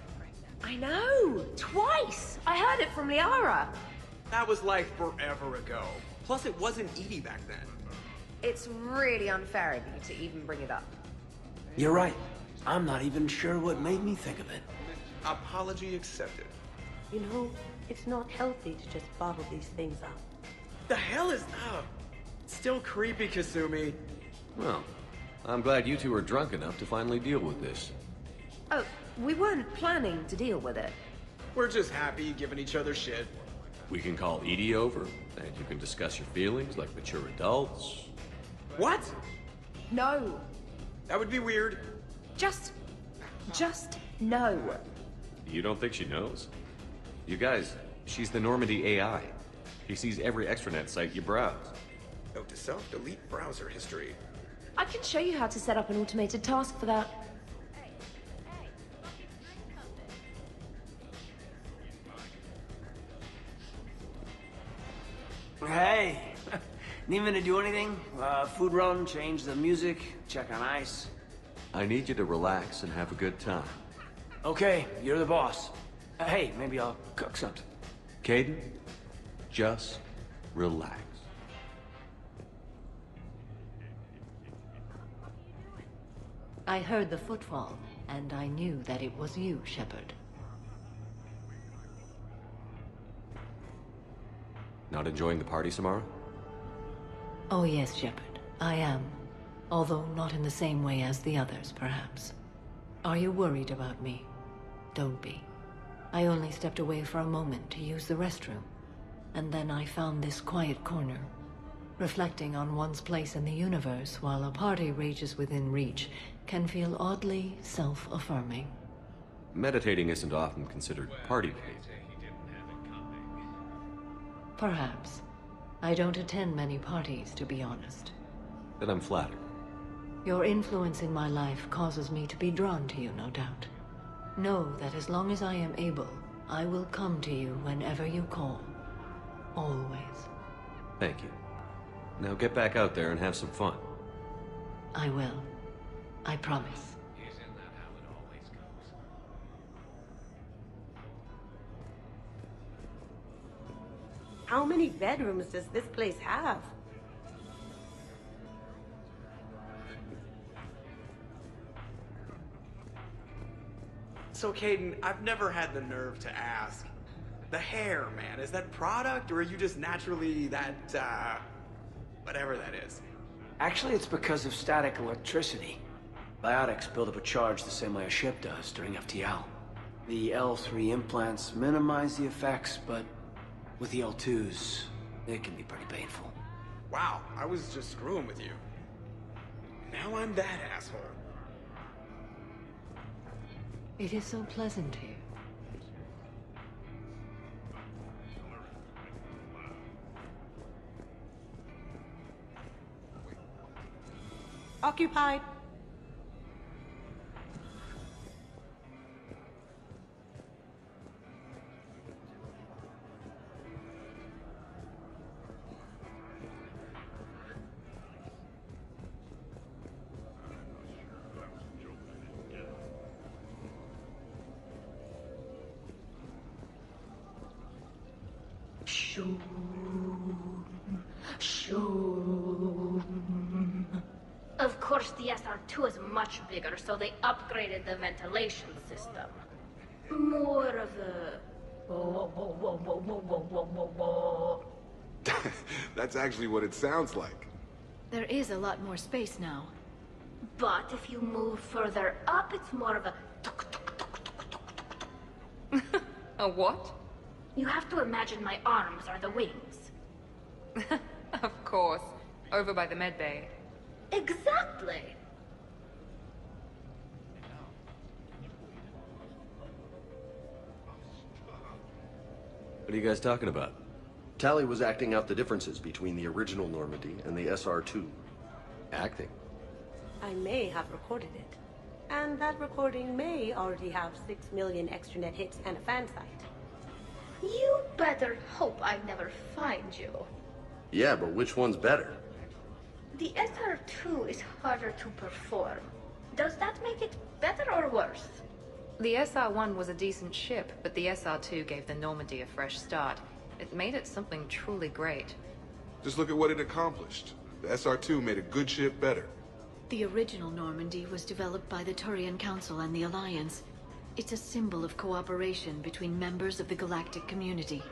I know! Twice! I heard it from Liara. That was like forever ago. Plus, it wasn't Edie back then. It's really unfair of you to even bring it up. You're right. I'm not even sure what made me think of it. Apology accepted. You know, it's not healthy to just bottle these things up. The hell is up? Still creepy, Kasumi. Well, I'm glad you two are drunk enough to finally deal with this. Oh, we weren't planning to deal with it. We're just happy giving each other shit. We can call Edie over, and you can discuss your feelings like mature adults. What? No. That would be weird. Just no. You don't think she knows? You guys, she's the Normandy AI. She sees every extranet site you browse. Note to self, delete browser history. I can show you how to set up an automated task for that. Hey, need me to do anything? Food run, change the music, check on ice. I need you to relax and have a good time. Okay, you're the boss. Hey, maybe I'll cook something. Caden, just relax. I heard the footfall, and I knew that it was you, Shepard. Not enjoying the party, Samara? Oh yes, Shepard, I am. Although not in the same way as the others, perhaps. Are you worried about me? Don't be. I only stepped away for a moment to use the restroom, and then I found this quiet corner. Reflecting on one's place in the universe while a party rages within reach can feel oddly self-affirming. Meditating isn't often considered party behavior. Perhaps. I don't attend many parties, to be honest. Then I'm flattered. Your influence in my life causes me to be drawn to you, no doubt. Know that as long as I am able, I will come to you whenever you call. Always. Thank you. Now get back out there and have some fun. I will. I promise. How many bedrooms does this place have? So, Caden, I've never had the nerve to ask. The hair, man, is that product, or are you just naturally that, whatever that is? Actually, it's because of static electricity. Biotics build up a charge the same way a ship does during FTL. The L3 implants minimize the effects, but with the L2s, it can be pretty painful. Wow, I was just screwing with you. Now I'm that asshole. It is so pleasant here. Occupied. Of course, the SR2 is much bigger, so they upgraded the ventilation system. More of a... That's actually what it sounds like. There is a lot more space now. But if you move further up, it's more of a A what? You have to imagine my arms are the wings. Of course. Over by the med bay. Exactly. What are you guys talking about? Tally was acting out the differences between the original Normandy and the SR-2. Acting? I may have recorded it. And that recording may already have 6 million extranet hits and a fan site. You better hope I never find you. Yeah, but which one's better? The SR-2 is harder to perform. Does that make it better or worse? The SR-1 was a decent ship, but the SR-2 gave the Normandy a fresh start. It made it something truly great. Just look at what it accomplished. The SR-2 made a good ship better. The original Normandy was developed by the Turian Council and the Alliance. It's a symbol of cooperation between members of the galactic community.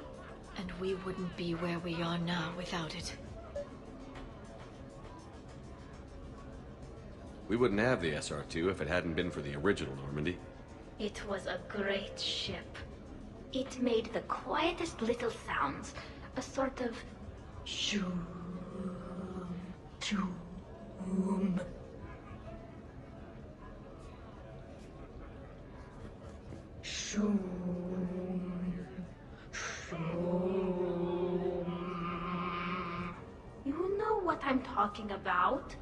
And we wouldn't be where we are now without it. We wouldn't have the SR-2 if it hadn't been for the original Normandy. It was a great ship. It made the quietest little sounds. A sort of shoom, shoom. Shoom, shoom. You know what I'm talking about?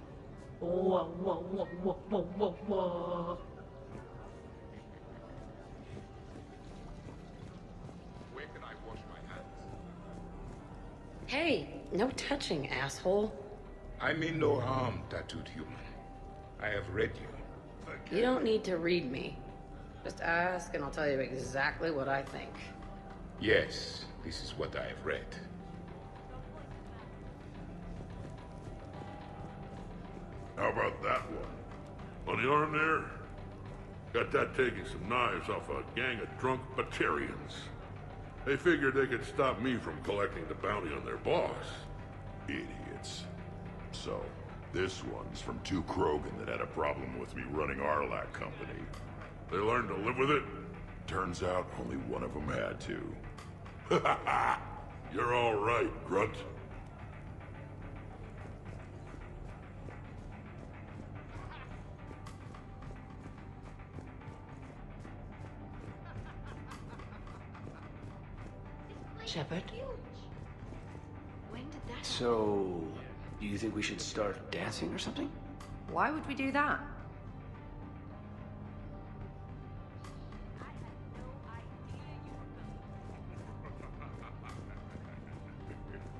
Whoa, whoa, whoa, whoa, whoa, whoa, whoa. Where can I wash my hands? Hey, no touching, asshole. I mean no harm, tattooed human. I have read you. You don't need to read me. Just ask and I'll tell you exactly what I think. Yes, this is what I have read. How about that one? On the arm there? Got that taking some knives off a gang of drunk Batarians. They figured they could stop me from collecting the bounty on their boss. Idiots. So, this one's from two Krogan that had a problem with me running Arlac Company. They learned to live with it? Turns out only one of them had to. You're all right, Grunt. Shepard? So, do you think we should start dancing or something? Why would we do that?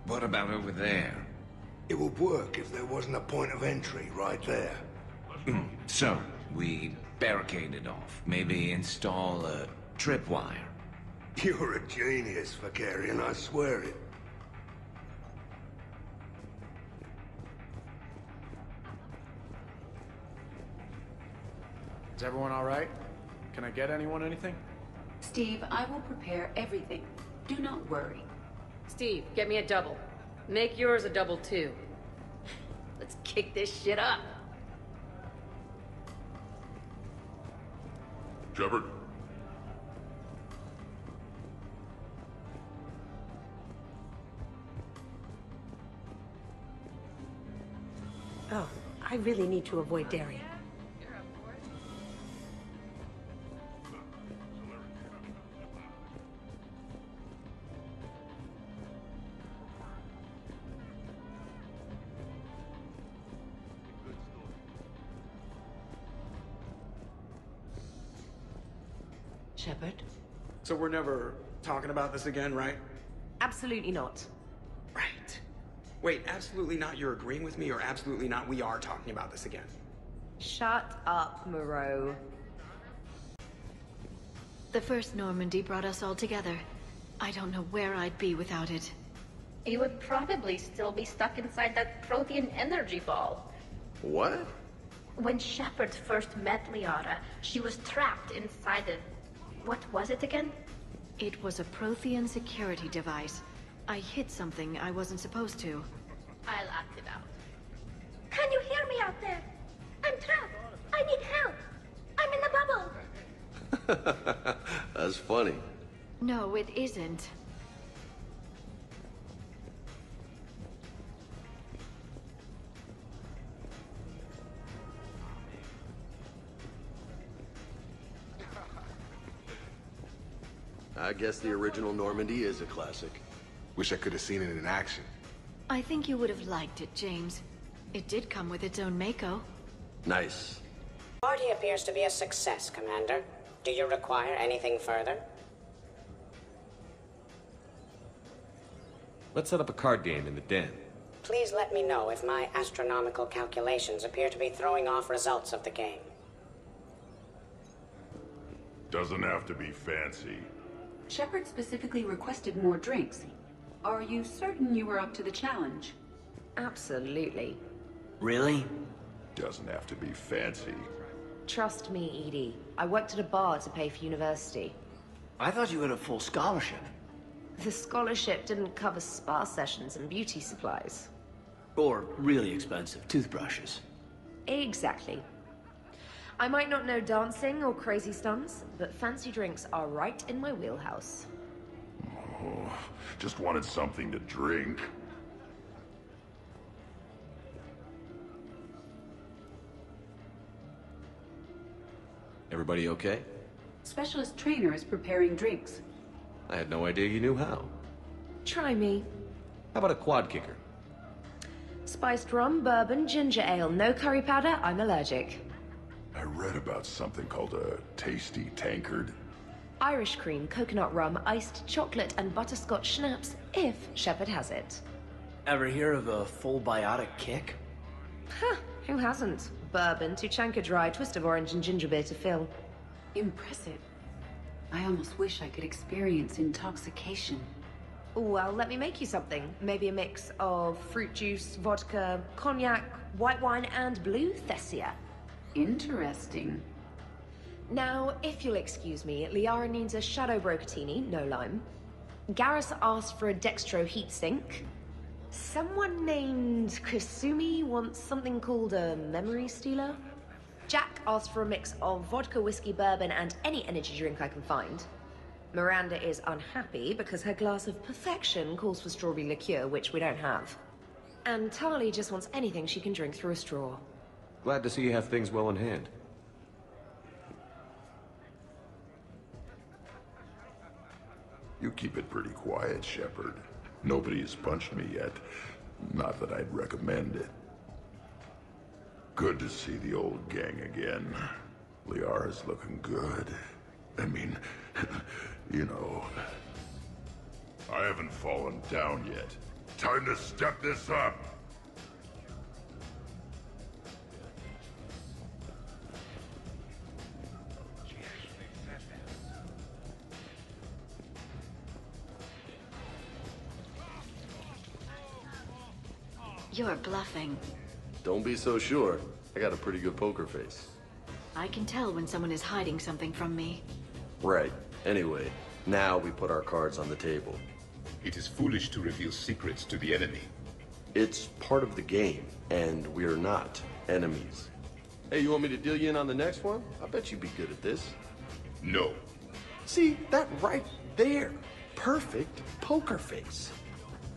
What about over there? It would work if there wasn't a point of entry right there. So, we barricade it off. Maybe install a tripwire. You're a genius, Vakarian, I swear it. Is everyone all right? Can I get anyone anything? Steve, I will prepare everything. Do not worry. Steve, get me a double. Make yours a double too. Let's kick this shit up. Shepard? Oh, I really need to avoid dairy. Shepard? So we're never talking about this again, right? Absolutely not. Right. Wait, absolutely not you're agreeing with me, or absolutely not we are talking about this again? Shut up, Moreau. The first Normandy brought us all together. I don't know where I'd be without it. You would probably still be stuck inside that Prothean energy ball. What? When Shepard first met Liara, she was trapped inside a... What was it again? It was a Prothean security device. I hit something I wasn't supposed to. I'll act it out. Can you hear me out there? I'm trapped. That's funny. No, it isn't. I guess the original Normandy is a classic. Wish I could have seen it in action. I think you would have liked it, James. It did come with its own Mako. Nice. Party appears to be a success, Commander. Do you require anything further? Let's set up a card game in the den. Please let me know if my astronomical calculations appear to be throwing off results of the game. Doesn't have to be fancy. Shepard specifically requested more drinks. Are you certain you were up to the challenge? Absolutely. Really? Doesn't have to be fancy. Trust me, Edie. I worked at a bar to pay for university. I thought you had a full scholarship. The scholarship didn't cover spa sessions and beauty supplies. Or really expensive toothbrushes. Exactly. I might not know dancing or crazy stunts, but fancy drinks are right in my wheelhouse. Oh, just wanted something to drink. Everybody okay? Specialist trainer is preparing drinks. I had no idea you knew how. Try me. How about a quad kicker? Spiced rum, bourbon, ginger ale, no curry powder, I'm allergic. I read about something called a tasty tankard. Irish cream, coconut rum, iced chocolate, and butterscotch schnapps, if Shepard has it. Ever hear of a full biotic kick? Huh, who hasn't? Bourbon, Tuchanka Dry, twist of orange, and ginger beer to fill. Impressive. I almost wish I could experience intoxication. Well, let me make you something. Maybe a mix of fruit juice, vodka, cognac, white wine, and blue Thessia. Interesting. Now, if you'll excuse me, Liara needs a Shadow Brocatini, no lime. Garrus asked for a Dextro heat sink. Someone named Kasumi wants something called a Memory Stealer. Jack asked for a mix of vodka, whiskey, bourbon, and any energy drink I can find. Miranda is unhappy because her glass of perfection calls for strawberry liqueur, which we don't have. And Tali just wants anything she can drink through a straw. Glad to see you have things well in hand. You keep it pretty quiet, Shepard. Nobody has punched me yet. Not that I'd recommend it. Good to see the old gang again. Liara's looking good. I mean, you know. I haven't fallen down yet. Time to step this up! You're bluffing. Don't be so sure. I got a pretty good poker face. I can tell when someone is hiding something from me. Right. Anyway, now we put our cards on the table. It is foolish to reveal secrets to the enemy. It's part of the game, and we're not enemies. Hey, you want me to deal you in on the next one? I bet you'd be good at this. No. See, that right there. Perfect poker face.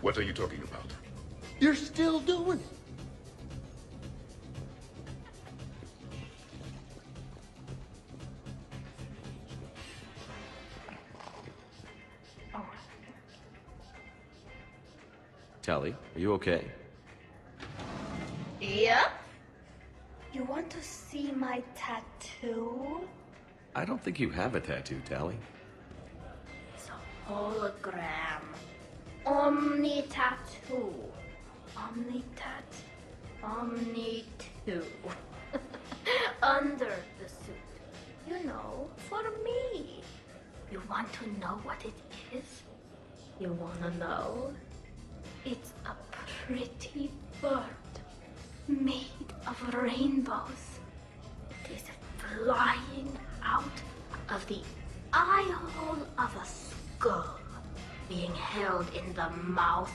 What are you talking about? You're still doing it. Tali, are you okay? Yep. You want to see my tattoo? I don't think you have a tattoo, Tali. It's a hologram. Omni tattoo. Omni tat. Omni 2. Under the suit. You know, for me. You want to know what it is? You wanna know? It's a pretty bird made of rainbows. It is flying out of the eye hole of a skull, being held in the mouth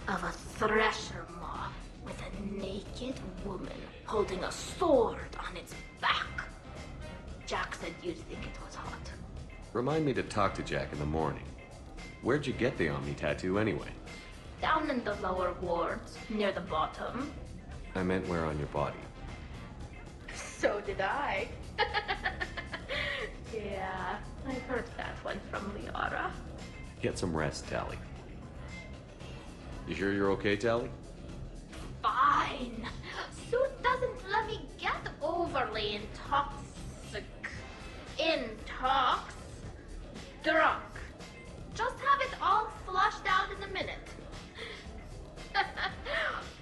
of a thresher maw with a naked woman holding a sword on its back. Jack said you'd think it was hot. Remind me to talk to Jack in the morning. Where'd you get the Omni tattoo anyway? Down in the lower wards, near the bottom. I meant where on your body. So did I. Yeah, I heard that one from Liara. Get some rest, Tally. You sure you're okay, Tally? Fine. Suit doesn't let me get overly drunk. Just have it all flushed out in a minute.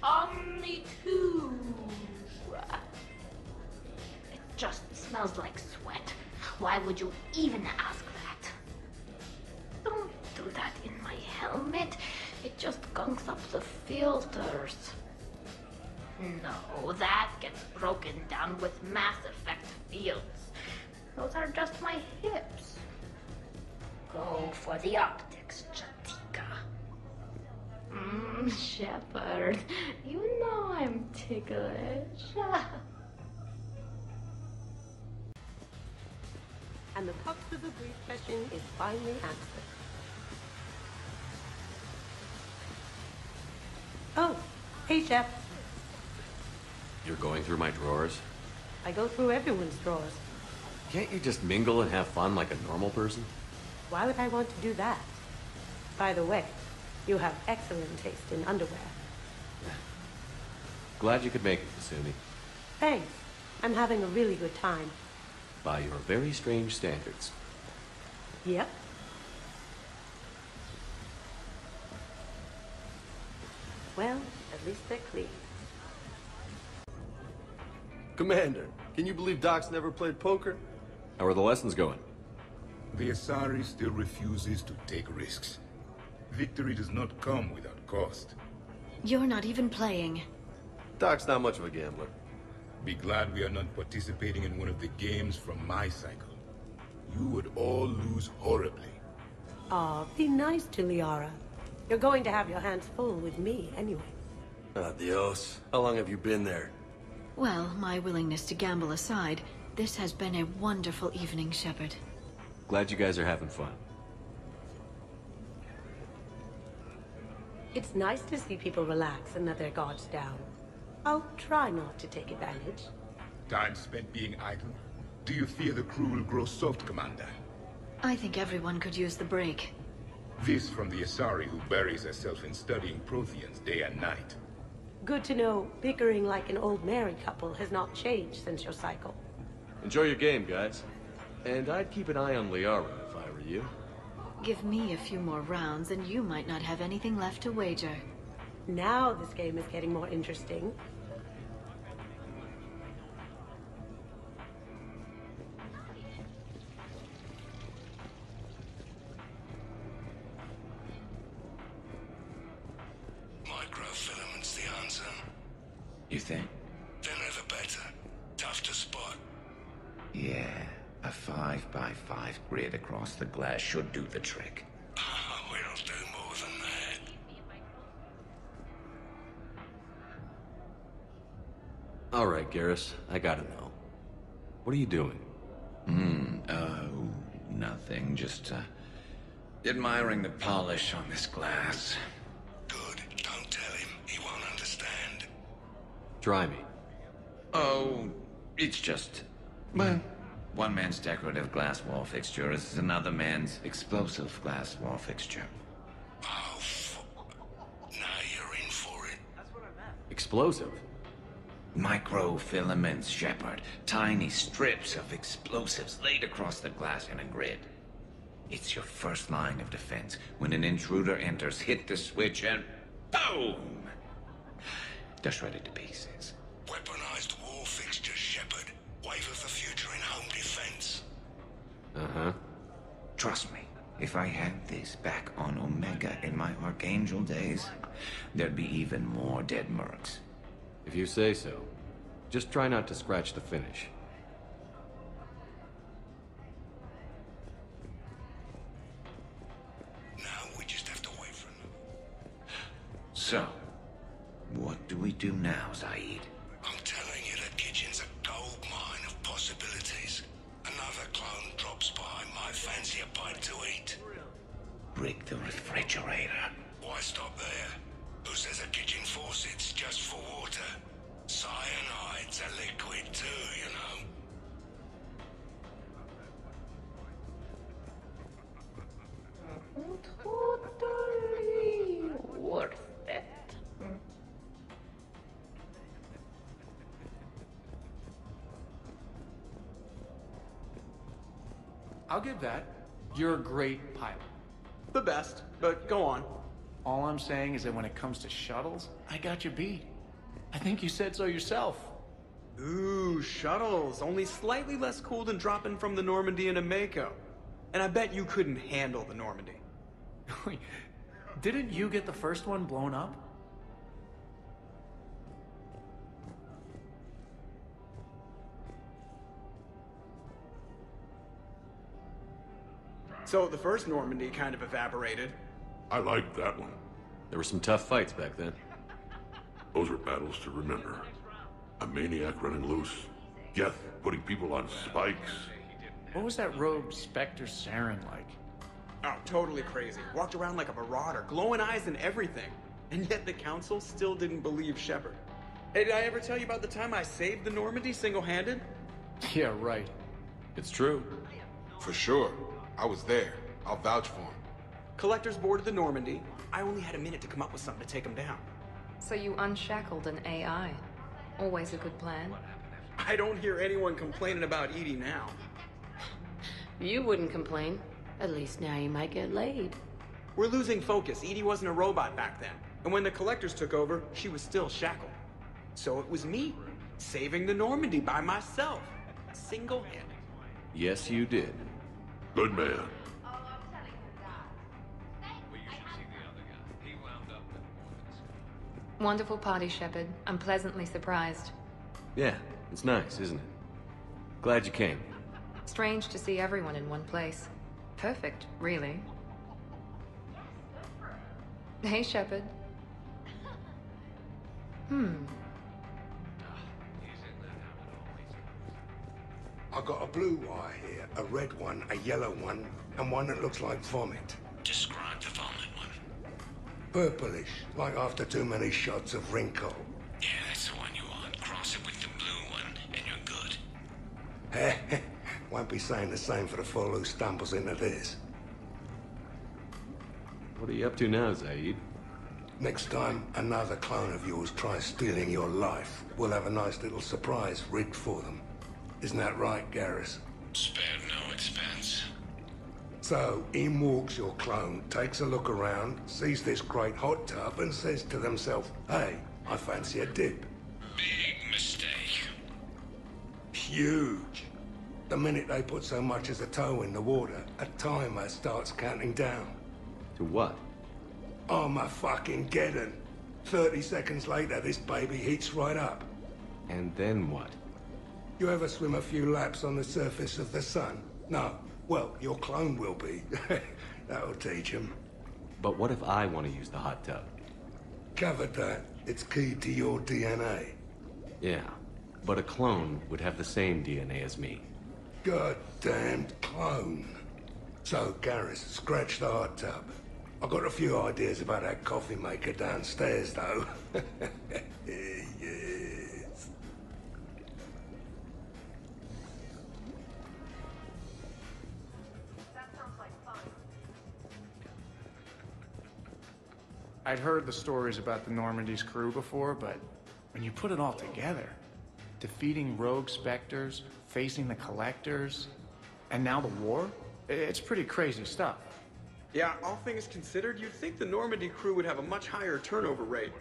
Omni 2. It just smells like sweat. Why would you even ask that? Don't do that in my helmet. It just gunks up the filters. No, that gets broken down with Mass Effect fields. Those are just my hips. Go for the optics, Chatika. Shepard, you know I'm ticklish. And the talk to the brief question is finally answered. Oh, hey, Shep. You're going through my drawers? I go through everyone's drawers. Can't you just mingle and have fun like a normal person? Why would I want to do that? By the way, you have excellent taste in underwear. Glad you could make it, Kasumi. Thanks. I'm having a really good time. By your very strange standards. Yep. Well, at least they're clean. Commander, can you believe Doc's never played poker? How are the lessons going? The Asari still refuses to take risks. Victory does not come without cost. You're not even playing. Doc's not much of a gambler. Be glad we are not participating in one of the games from my cycle. You would all lose horribly. Aw, be nice to Liara. You're going to have your hands full with me anyway. Adios. How long have you been there? Well, my willingness to gamble aside, this has been a wonderful evening, Shepard. Glad you guys are having fun. It's nice to see people relax and let their guards down. I'll try not to take advantage. Time spent being idle? Do you fear the crew will grow soft, Commander? I think everyone could use the break. This from the Asari who buries herself in studying Protheans day and night. Good to know bickering like an old married couple has not changed since your cycle. Enjoy your game, guys. And I'd keep an eye on Liara if I were you. Give me a few more rounds and you might not have anything left to wager. Now this game is getting more interesting. Microfilaments's the answer. You think? They're never better. Tough to spot. Yeah, a 5x5 grid across the glass should do the trick. We'll do more than that. All right, Garrus, I gotta know. What are you doing? Nothing. Just, admiring the polish on this glass. Good. Don't tell him. He won't understand. Try me. Oh, it's just... Well, one man's decorative glass wall fixture is another man's explosive glass wall fixture. Oh, now you're in for it. Explosive? Microfilaments, Shepard. Tiny strips of explosives laid across the glass in a grid. It's your first line of defense. When an intruder enters, hit the switch and boom! They're shredded to pieces. Weaponized wall fixtures, Shepard. Wave of the future in home defense. Uh-huh. Trust me, if I had this back on Omega in my Archangel days, there'd be even more dead mercs. If you say so. Just try not to scratch the finish. Now we just have to wait for him. So, what do we do now, Zaid? I'm telling you, that kitchen's a gold mine of possibilities. Another clone drops by, might fancy a The refrigerator. Why stop there? Who says a kitchen faucet's just for water? Cyanide's a liquid too, you know. Totally worth it. I'll give that. You're a great pilot. The best, but go on. All I'm saying is that when it comes to shuttles, I got you beat. I think you said so yourself. Ooh, shuttles. Only slightly less cool than dropping from the Normandy into Mako. And I bet you couldn't handle the Normandy. Didn't you get the first one blown up? So the first Normandy kind of evaporated. I liked that one. There were some tough fights back then. Those were battles to remember. A maniac running loose. Geth putting people on spikes. What was that rogue Spectre Saren like? Oh, totally crazy. Walked around like a marauder, glowing eyes and everything. And yet the Council still didn't believe Shepard. Hey, did I ever tell you about the time I saved the Normandy single-handed? Yeah, right. It's true. For sure. I was there. I'll vouch for him. Collectors boarded the Normandy. I only had a minute to come up with something to take them down. So you unshackled an AI. Always a good plan. I don't hear anyone complaining about Edie now. You wouldn't complain. At least now you might get laid. We're losing focus. Edie wasn't a robot back then. And when the Collectors took over, she was still shackled. So it was me, saving the Normandy by myself. Single-handed. Yes, you did. Good man. Wonderful party, Shepard. I'm pleasantly surprised. Yeah, it's nice, isn't it? Glad you came. Strange to see everyone in one place. Perfect, really. Hey, Shepard. I got a blue wire here, a red one, a yellow one, and one that looks like vomit. Describe the vomit one. Purplish, like after too many shots of wrinkle. Yeah, that's the one you want. Cross it with the blue one, and you're good. Won't be saying the same for the fool who stumbles into this. What are you up to now, Zaid? Next time another clone of yours tries stealing your life, we'll have a nice little surprise rigged for them. Isn't that right, Garrus? Spared no expense. So, in walks your clone, takes a look around, sees this great hot tub, and says to themselves, hey, I fancy a dip. Big mistake. Huge. The minute they put so much as a toe in the water, a timer starts counting down. To what? Armageddon. 30 seconds later, this baby heats right up. And then what? You ever swim a few laps on the surface of the sun? No. Well, your clone will be. That'll teach him. But what if I want to use the hot tub? Covered that. It's key to your DNA. Yeah, but a clone would have the same DNA as me. Goddamned clone. So, Garrus, scratch the hot tub. I've got a few ideas about that coffee maker downstairs, though. Yes. I'd heard the stories about the Normandy's crew before, but when you put it all together, defeating rogue specters, facing the Collectors, and now the war, it's pretty crazy stuff. Yeah, all things considered, you'd think the Normandy crew would have a much higher turnover rate.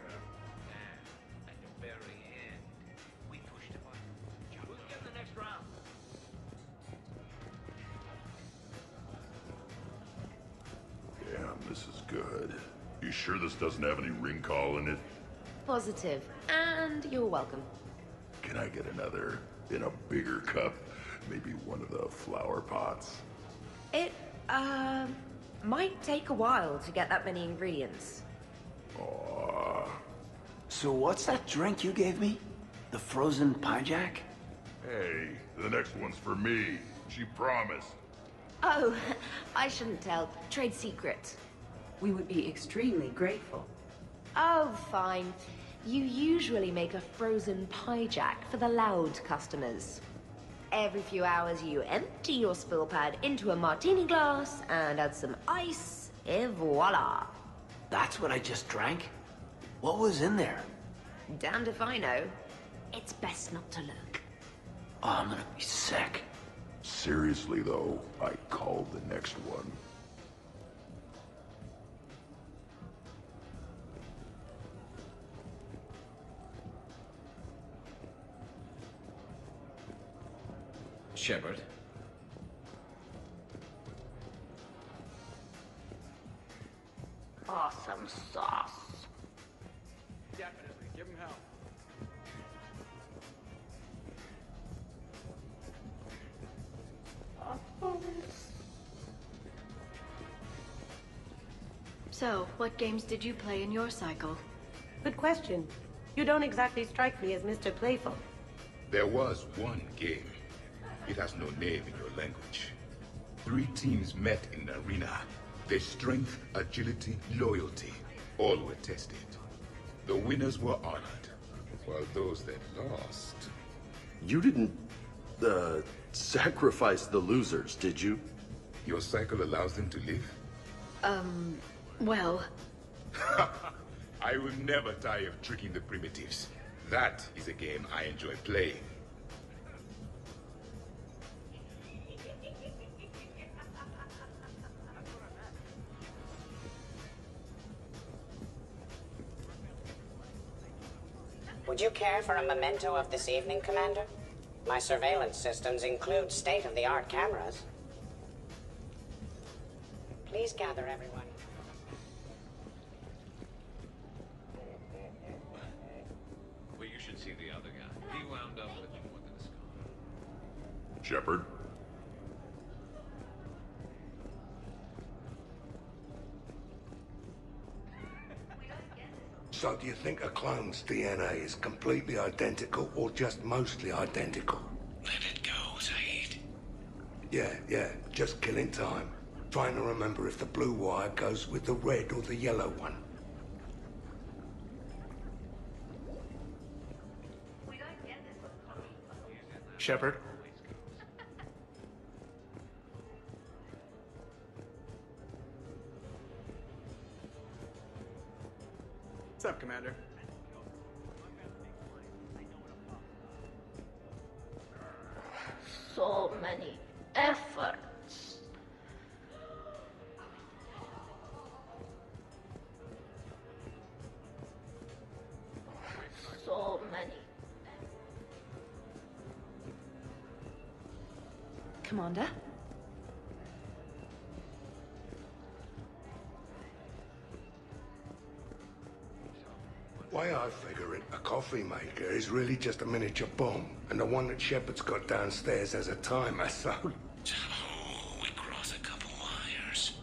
Damn, this is good. You sure this doesn't have any ring call in it? Positive. And you're welcome. Can I get another in a bigger cup? Maybe one of the flower pots? It, might take a while to get that many ingredients. So what's that drink you gave me? The frozen pie jack? Hey, the next one's for me. She promised. Oh, I shouldn't tell. Trade secret. We would be extremely grateful. Oh, fine. You usually make a frozen pie jack for the loud customers. Every few hours you empty your spill pad into a martini glass and add some ice, et voila. That's what I just drank? What was in there? Damned if I know. It's best not to look. Oh, I'm gonna be sick. Seriously, though, I called the next one. Shepard. Awesome sauce. Definitely. Give him hell. So, what games did you play in your cycle? Good question. You don't exactly strike me as Mr. Playful. There was one game. It has no name in your language. 3 teams met in the arena. Their strength, agility, loyalty, all were tested. The winners were honored, while those that lost... You didn't, sacrifice the losers, did you? Your cycle allows them to live? Well... I will never tire of tricking the primitives. That is a game I enjoy playing. Would you care for a memento of this evening, Commander? My surveillance systems include state-of-the-art cameras. Please gather everyone. Well, you should see the other guy. He wound up with more than a scar. Shepard? So do you think a clone's DNA is completely identical or just mostly identical? Let it go, Saeed. Yeah, just killing time. Trying to remember if the blue wire goes with the red or the yellow one. Shepard? What's up, Commander? So many efforts. So many. Commander? Way I figure it, a coffee maker is really just a miniature bomb, and the one that Shepard's got downstairs has a timer, so... Oh, we cross a couple wires.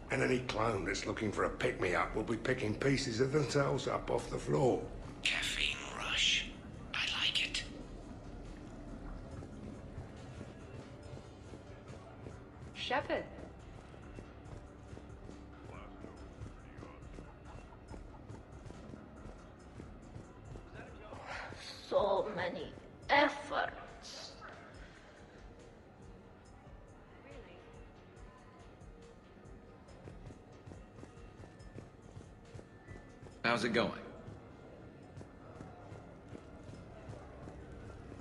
And any clone that's looking for a pick-me-up will be picking pieces of themselves up off the floor. Caffeine rush. I like it. Shepard. So many efforts. How's it going?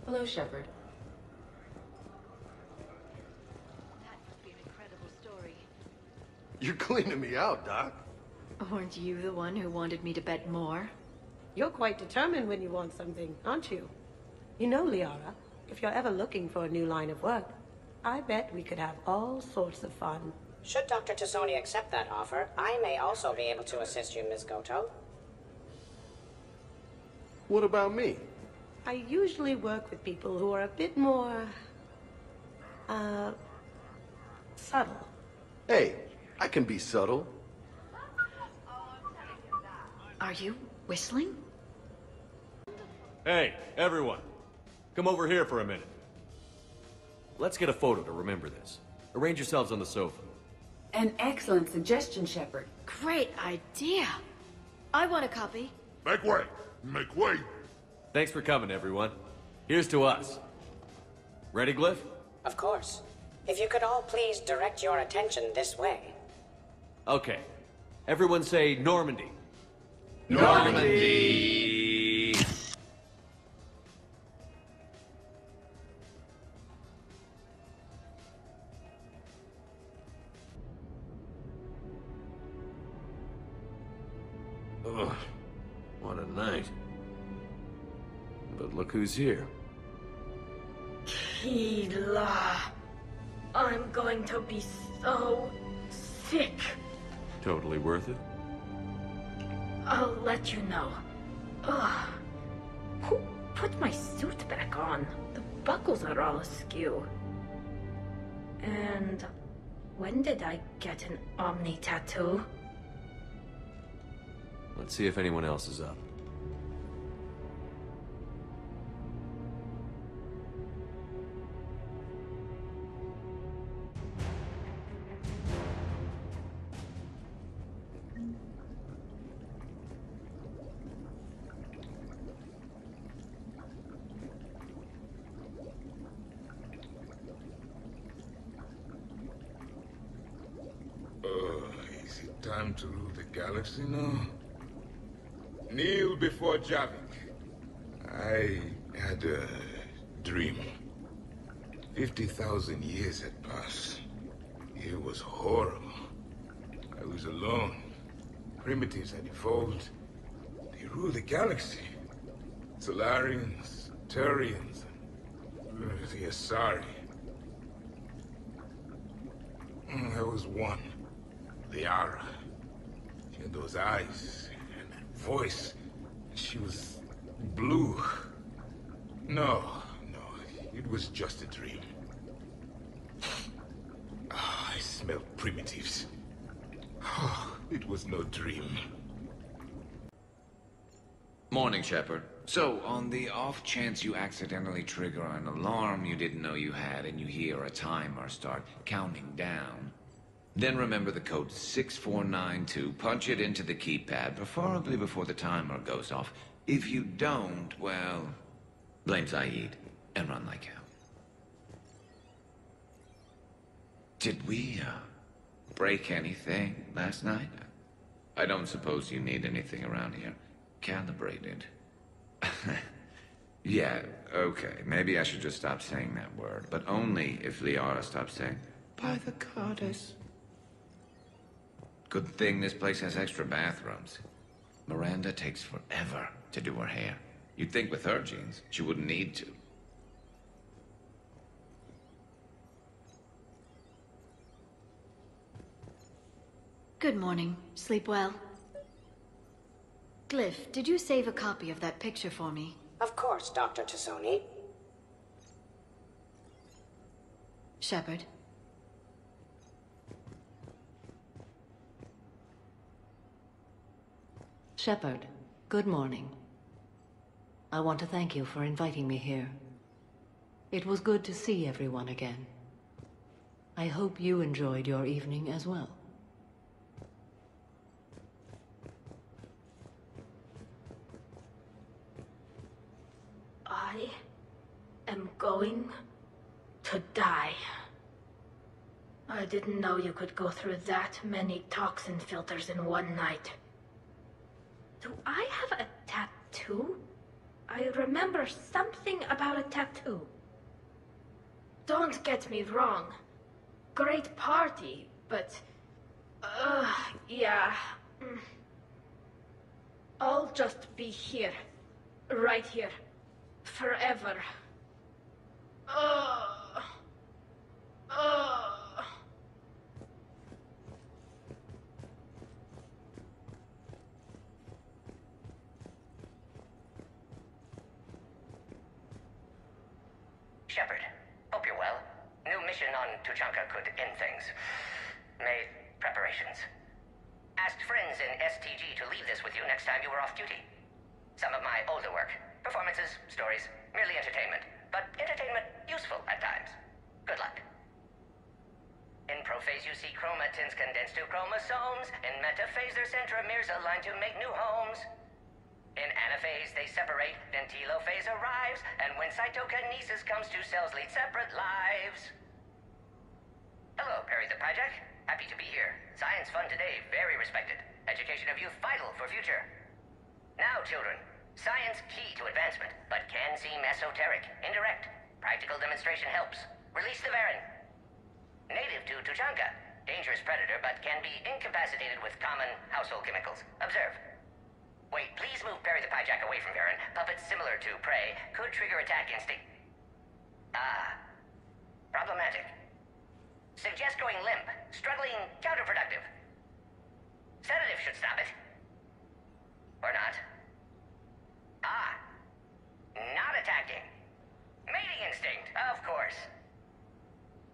Hello, Shepard. That must be an incredible story. You're cleaning me out, Doc. Weren't you the one who wanted me to bet more? You're quite determined when you want something, aren't you? You know, Liara, if you're ever looking for a new line of work, I bet we could have all sorts of fun. Should Dr. Tassoni accept that offer, I may also be able to assist you, Ms. Goto. What about me? I usually work with people who are a bit more... subtle. Hey, I can be subtle. Are you whistling? Hey, everyone. Come over here for a minute. Let's get a photo to remember this. Arrange yourselves on the sofa. An excellent suggestion, Shepard. Great idea. I want a copy. Make way! Make way! Thanks for coming, everyone. Here's to us. Ready, Glyph? Of course. If you could all please direct your attention this way. Okay. Everyone say Normandy. Normandy! Ugh, what a night. But look who's here. Kila. I'm going to be so sick. Totally worth it. I'll let you know. Ugh. Who put my suit back on? The buckles are all askew. And when did I get an Omni tattoo? Let's see if anyone else is up. Is it time to rule the galaxy now? Kneel before Javik. I had a dream. 50,000 years had passed. It was horrible. I was alone. Primitives had evolved. They ruled the galaxy. Solarians, Turians, the Asari. There was one. Liara. She had those eyes and that voice. She was blue. No, it was just a dream. I smelled primitives. It was no dream. Morning, Shepard. So, on the off chance you accidentally trigger an alarm you didn't know you had and you hear a timer start counting down, then remember the code 6492, punch it into the keypad, preferably before the timer goes off. If you don't, well, blame Zaid and run like hell. Did we, break anything last night? I don't suppose you need anything around here calibrated. Yeah, okay, maybe I should just stop saying that word, but only if Liara stops saying, by the goddess. Good thing this place has extra bathrooms. Miranda takes forever to do her hair. You'd think with her genes, she wouldn't need to. Good morning. Sleep well? Glyph, did you save a copy of that picture for me? Of course, Dr. Tassoni. Shepard. Shepard, good morning. I want to thank you for inviting me here. It was good to see everyone again. I hope you enjoyed your evening as well. I am going to die. I didn't know you could go through that many toxin filters in one night. Do I have a tattoo? I remember something about a tattoo. Don't get me wrong. Great party, but... yeah. I'll just be here. Right here. Forever. Shepard, hope you're well. New mission on Tuchanka could end things. Made preparations. Asked friends in STG to leave this with you next time you were off duty. Some of my older work. Performances, stories, merely entertainment. But entertainment useful at times. Good luck. In prophase, you see chromatins condensed to chromosomes. In metaphase, their centromeres align to make new homes. In anaphase, they separate, then telophase arrives, and when cytokinesis comes, two cells lead separate lives. Hello, Perry the Pyjack. Happy to be here. Science fun today, very respected. Education of youth vital for future. Now, children, science key to advancement, but can seem esoteric, indirect. Practical demonstration helps. Release the Baron. Native to Tuchanka. Dangerous predator, but can be incapacitated with common household chemicals. Observe. Wait, please move Perry the Pyjack away from Baron. Puppets similar to prey could trigger attack instinct. Ah. Problematic. Suggest going limp. Struggling counterproductive. Sedative should stop it. Or not. Ah. Not attacking. Mating instinct, of course.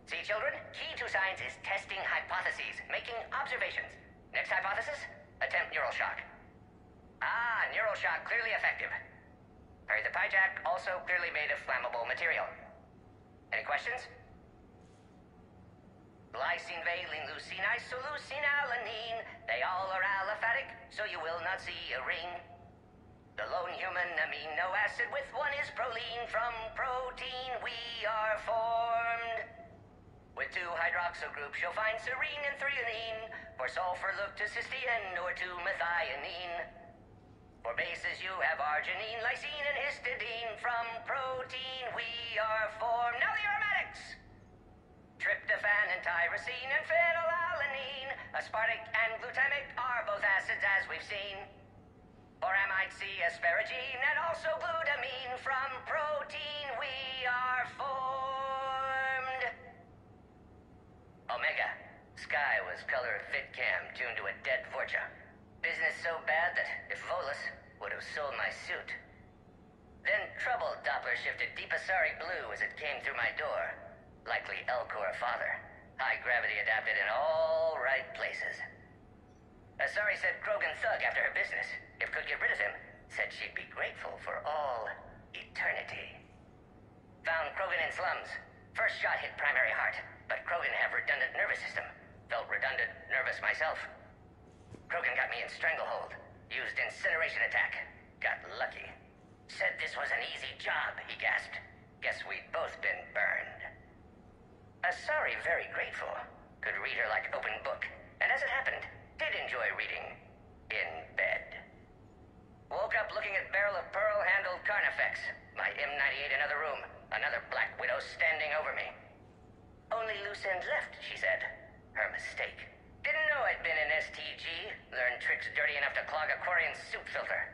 See, children? Key to science is testing hypotheses, making observations. Next hypothesis? Attempt neural shock. Ah, neural shock clearly effective. Perry the Pyjack also clearly made of flammable material. Any questions? Glycine, valine, leucine, isoleucine, alanine. They all are aliphatic, so you will not see a ring. The lone human amino acid with one is proline. From protein we are formed. With two hydroxyl groups, you'll find serine and threonine. For sulfur, look to cysteine or to methionine. For bases, you have arginine, lysine, and histidine. From protein, we are formed. Now the aromatics! Tryptophan and tyrosine and phenylalanine. Aspartic and glutamic are both acids, as we've seen. For amide C, asparagine, and also glutamine. From protein, we are formed. Omega. Sky was color fit cam tuned to a dead Vorcha. Business so bad that if Volus would have sold my suit. Then trouble Doppler shifted deep Asari blue as it came through my door. Likely Elcor father. High gravity adapted in all right places. Asari said Krogan thug after her business. If could get rid of him, said she'd be grateful for all eternity. Found Krogan in slums. First shot hit primary heart. But Krogan have redundant nervous system. Felt redundant, nervous myself. Krogan got me in stranglehold. Used incineration attack. Got lucky. Said this was an easy job, he gasped. Guess we'd both been burned. Asari very grateful. Could read her like open book. And as it happened, did enjoy reading. In bed. Woke up looking at barrel of pearl-handled Carnifex. My M98 another room. Another Black Widow standing over me. Only loose end left, she said. Her mistake. Didn't know I'd been in STG. Learned tricks dirty enough to clog a Quarian soup filter.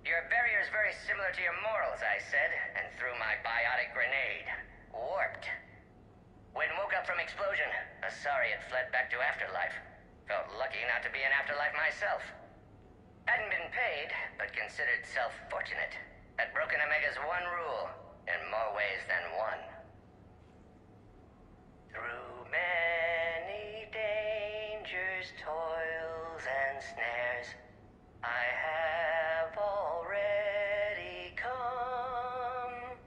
Your barrier's very similar to your morals, I said, and threw my biotic grenade. Warped. When woke up from explosion, Asari had fled back to Afterlife. Felt lucky not to be in Afterlife myself. Hadn't been paid, but considered self-fortunate. Had broken Omega's one rule, in more ways than one. Through many dangers, toils, and snares, I have already come.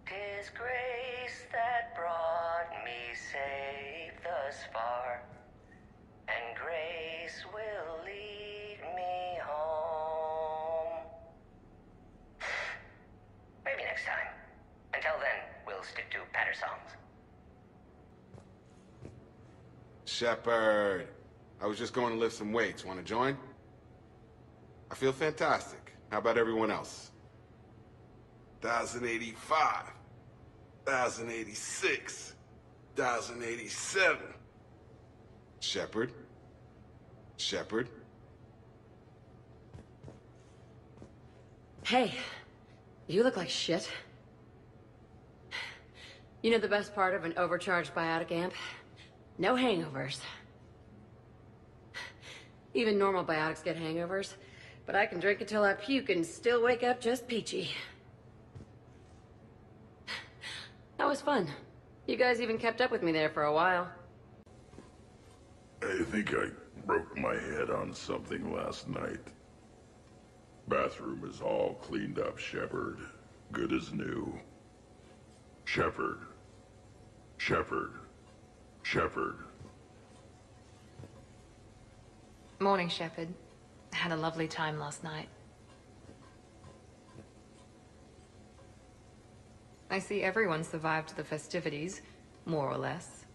'Tis grace that brought me safe thus far, and grace will lead me home. Maybe next time. Until then, we'll stick to patter songs. Shepard, I was just going to lift some weights. Want to join? I feel fantastic. How about everyone else? 1085, 1086, 1087. Shepard? Shepard? Hey, you look like shit. You know the best part of an overcharged biotic amp? No hangovers. Even normal biotics get hangovers, but I can drink until I puke and still wake up just peachy. That was fun. You guys even kept up with me there for a while. I think I broke my head on something last night. Bathroom is all cleaned up, Shepard. Good as new. Shepard. Shepard. Shepard. Morning, Shepard. Had a lovely time last night. I see everyone survived the festivities, more or less.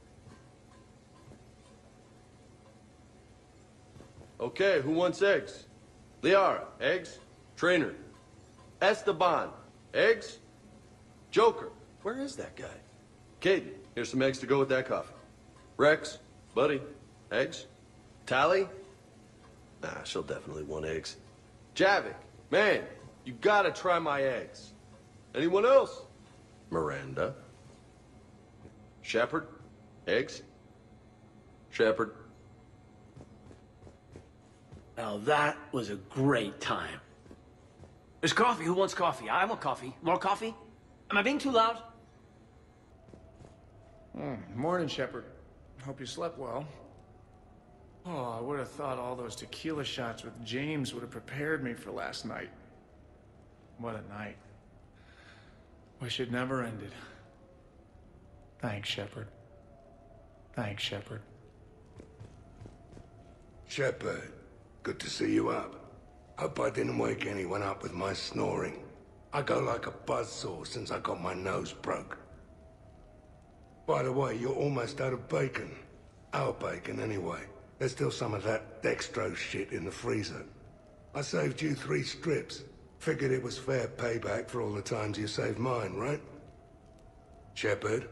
Okay, who wants eggs? Liara, eggs? Trainer. Esteban, eggs? Joker, where is that guy? Caden, here's some eggs to go with that coffee. Rex, buddy, eggs? Tally? Nah, she'll definitely want eggs. Javik, man, you gotta try my eggs. Anyone else? Miranda. Shepard, eggs? Shepard. Now that was a great time. There's coffee. Who wants coffee? I want coffee. More coffee? Am I being too loud? Morning, Shepard. Hope you slept well. Oh, I would have thought all those tequila shots with James would have prepared me for last night. What a night. Wish it never ended. Thanks, Shepard. Thanks, Shepard. Shepard, good to see you up. Hope I didn't wake anyone up with my snoring. I go like a buzzsaw since I got my nose broke. By the way, you're almost out of bacon. Our bacon, anyway. There's still some of that dextrose shit in the freezer. I saved you 3 strips. Figured it was fair payback for all the times you saved mine, right? Shepard?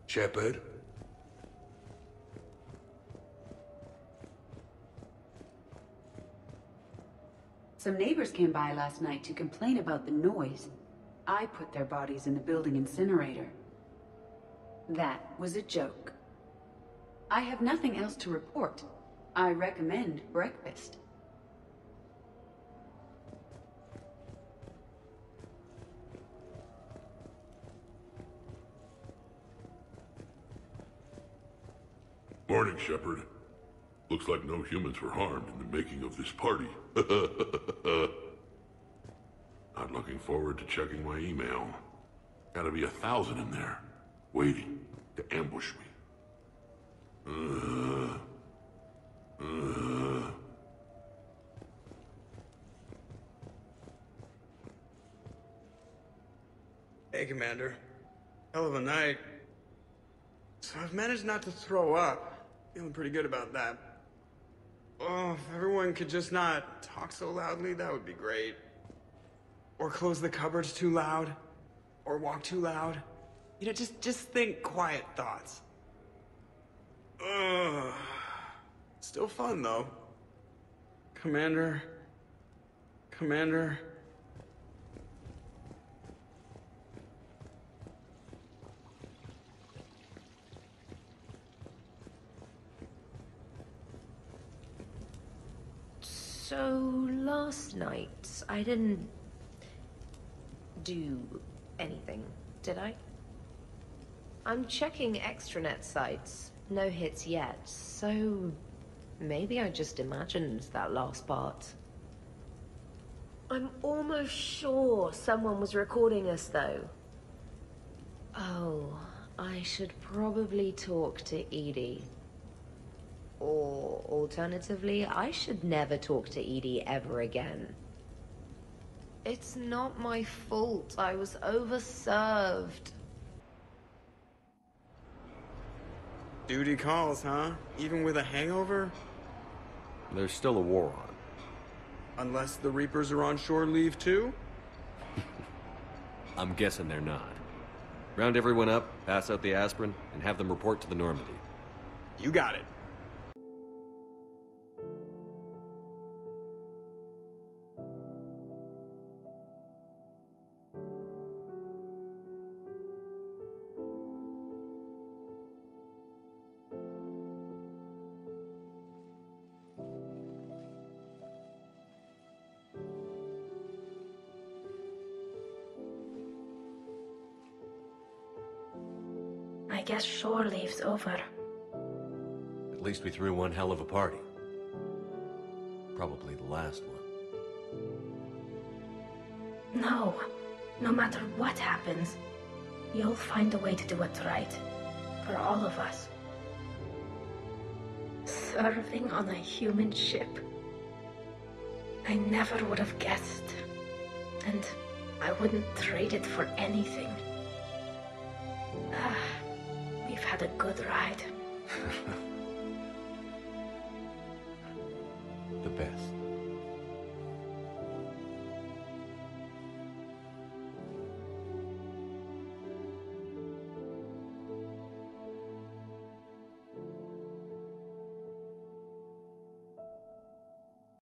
Shepard? Some neighbors came by last night to complain about the noise. I put their bodies in the building incinerator. That was a joke. I have nothing else to report. I recommend breakfast. Morning, Shepard. Looks like no humans were harmed in the making of this party. Not looking forward to checking my email. Gotta be 1,000 in there, waiting to ambush me. Hey, Commander. Hell of a night. So I've managed not to throw up. Feeling pretty good about that. Oh, if everyone could just not talk so loudly, that would be great. Or close the cupboards too loud. Or walk too loud. You know, just think quiet thoughts. Ugh. Still fun, though. Commander. Commander. So, last night, I didn't do anything, did I? I'm checking extranet sites. No hits yet, so maybe I just imagined that last part. I'm almost sure someone was recording us, though. Oh, I should probably talk to Edie. Or, alternatively, I should never talk to Edie ever again. It's not my fault. I was overserved. Duty calls, huh? Even with a hangover? There's still a war on. Unless the Reapers are on shore leave too? I'm guessing they're not. Round everyone up, pass out the aspirin, and have them report to the Normandy. You got it. I guess shore leave's over. At least we threw one hell of a party. Probably the last one. No. No matter what happens, you'll find a way to do it right. for all of us. Serving on a human ship. I never would have guessed. And I wouldn't trade it for anything. We've had a good ride. The best.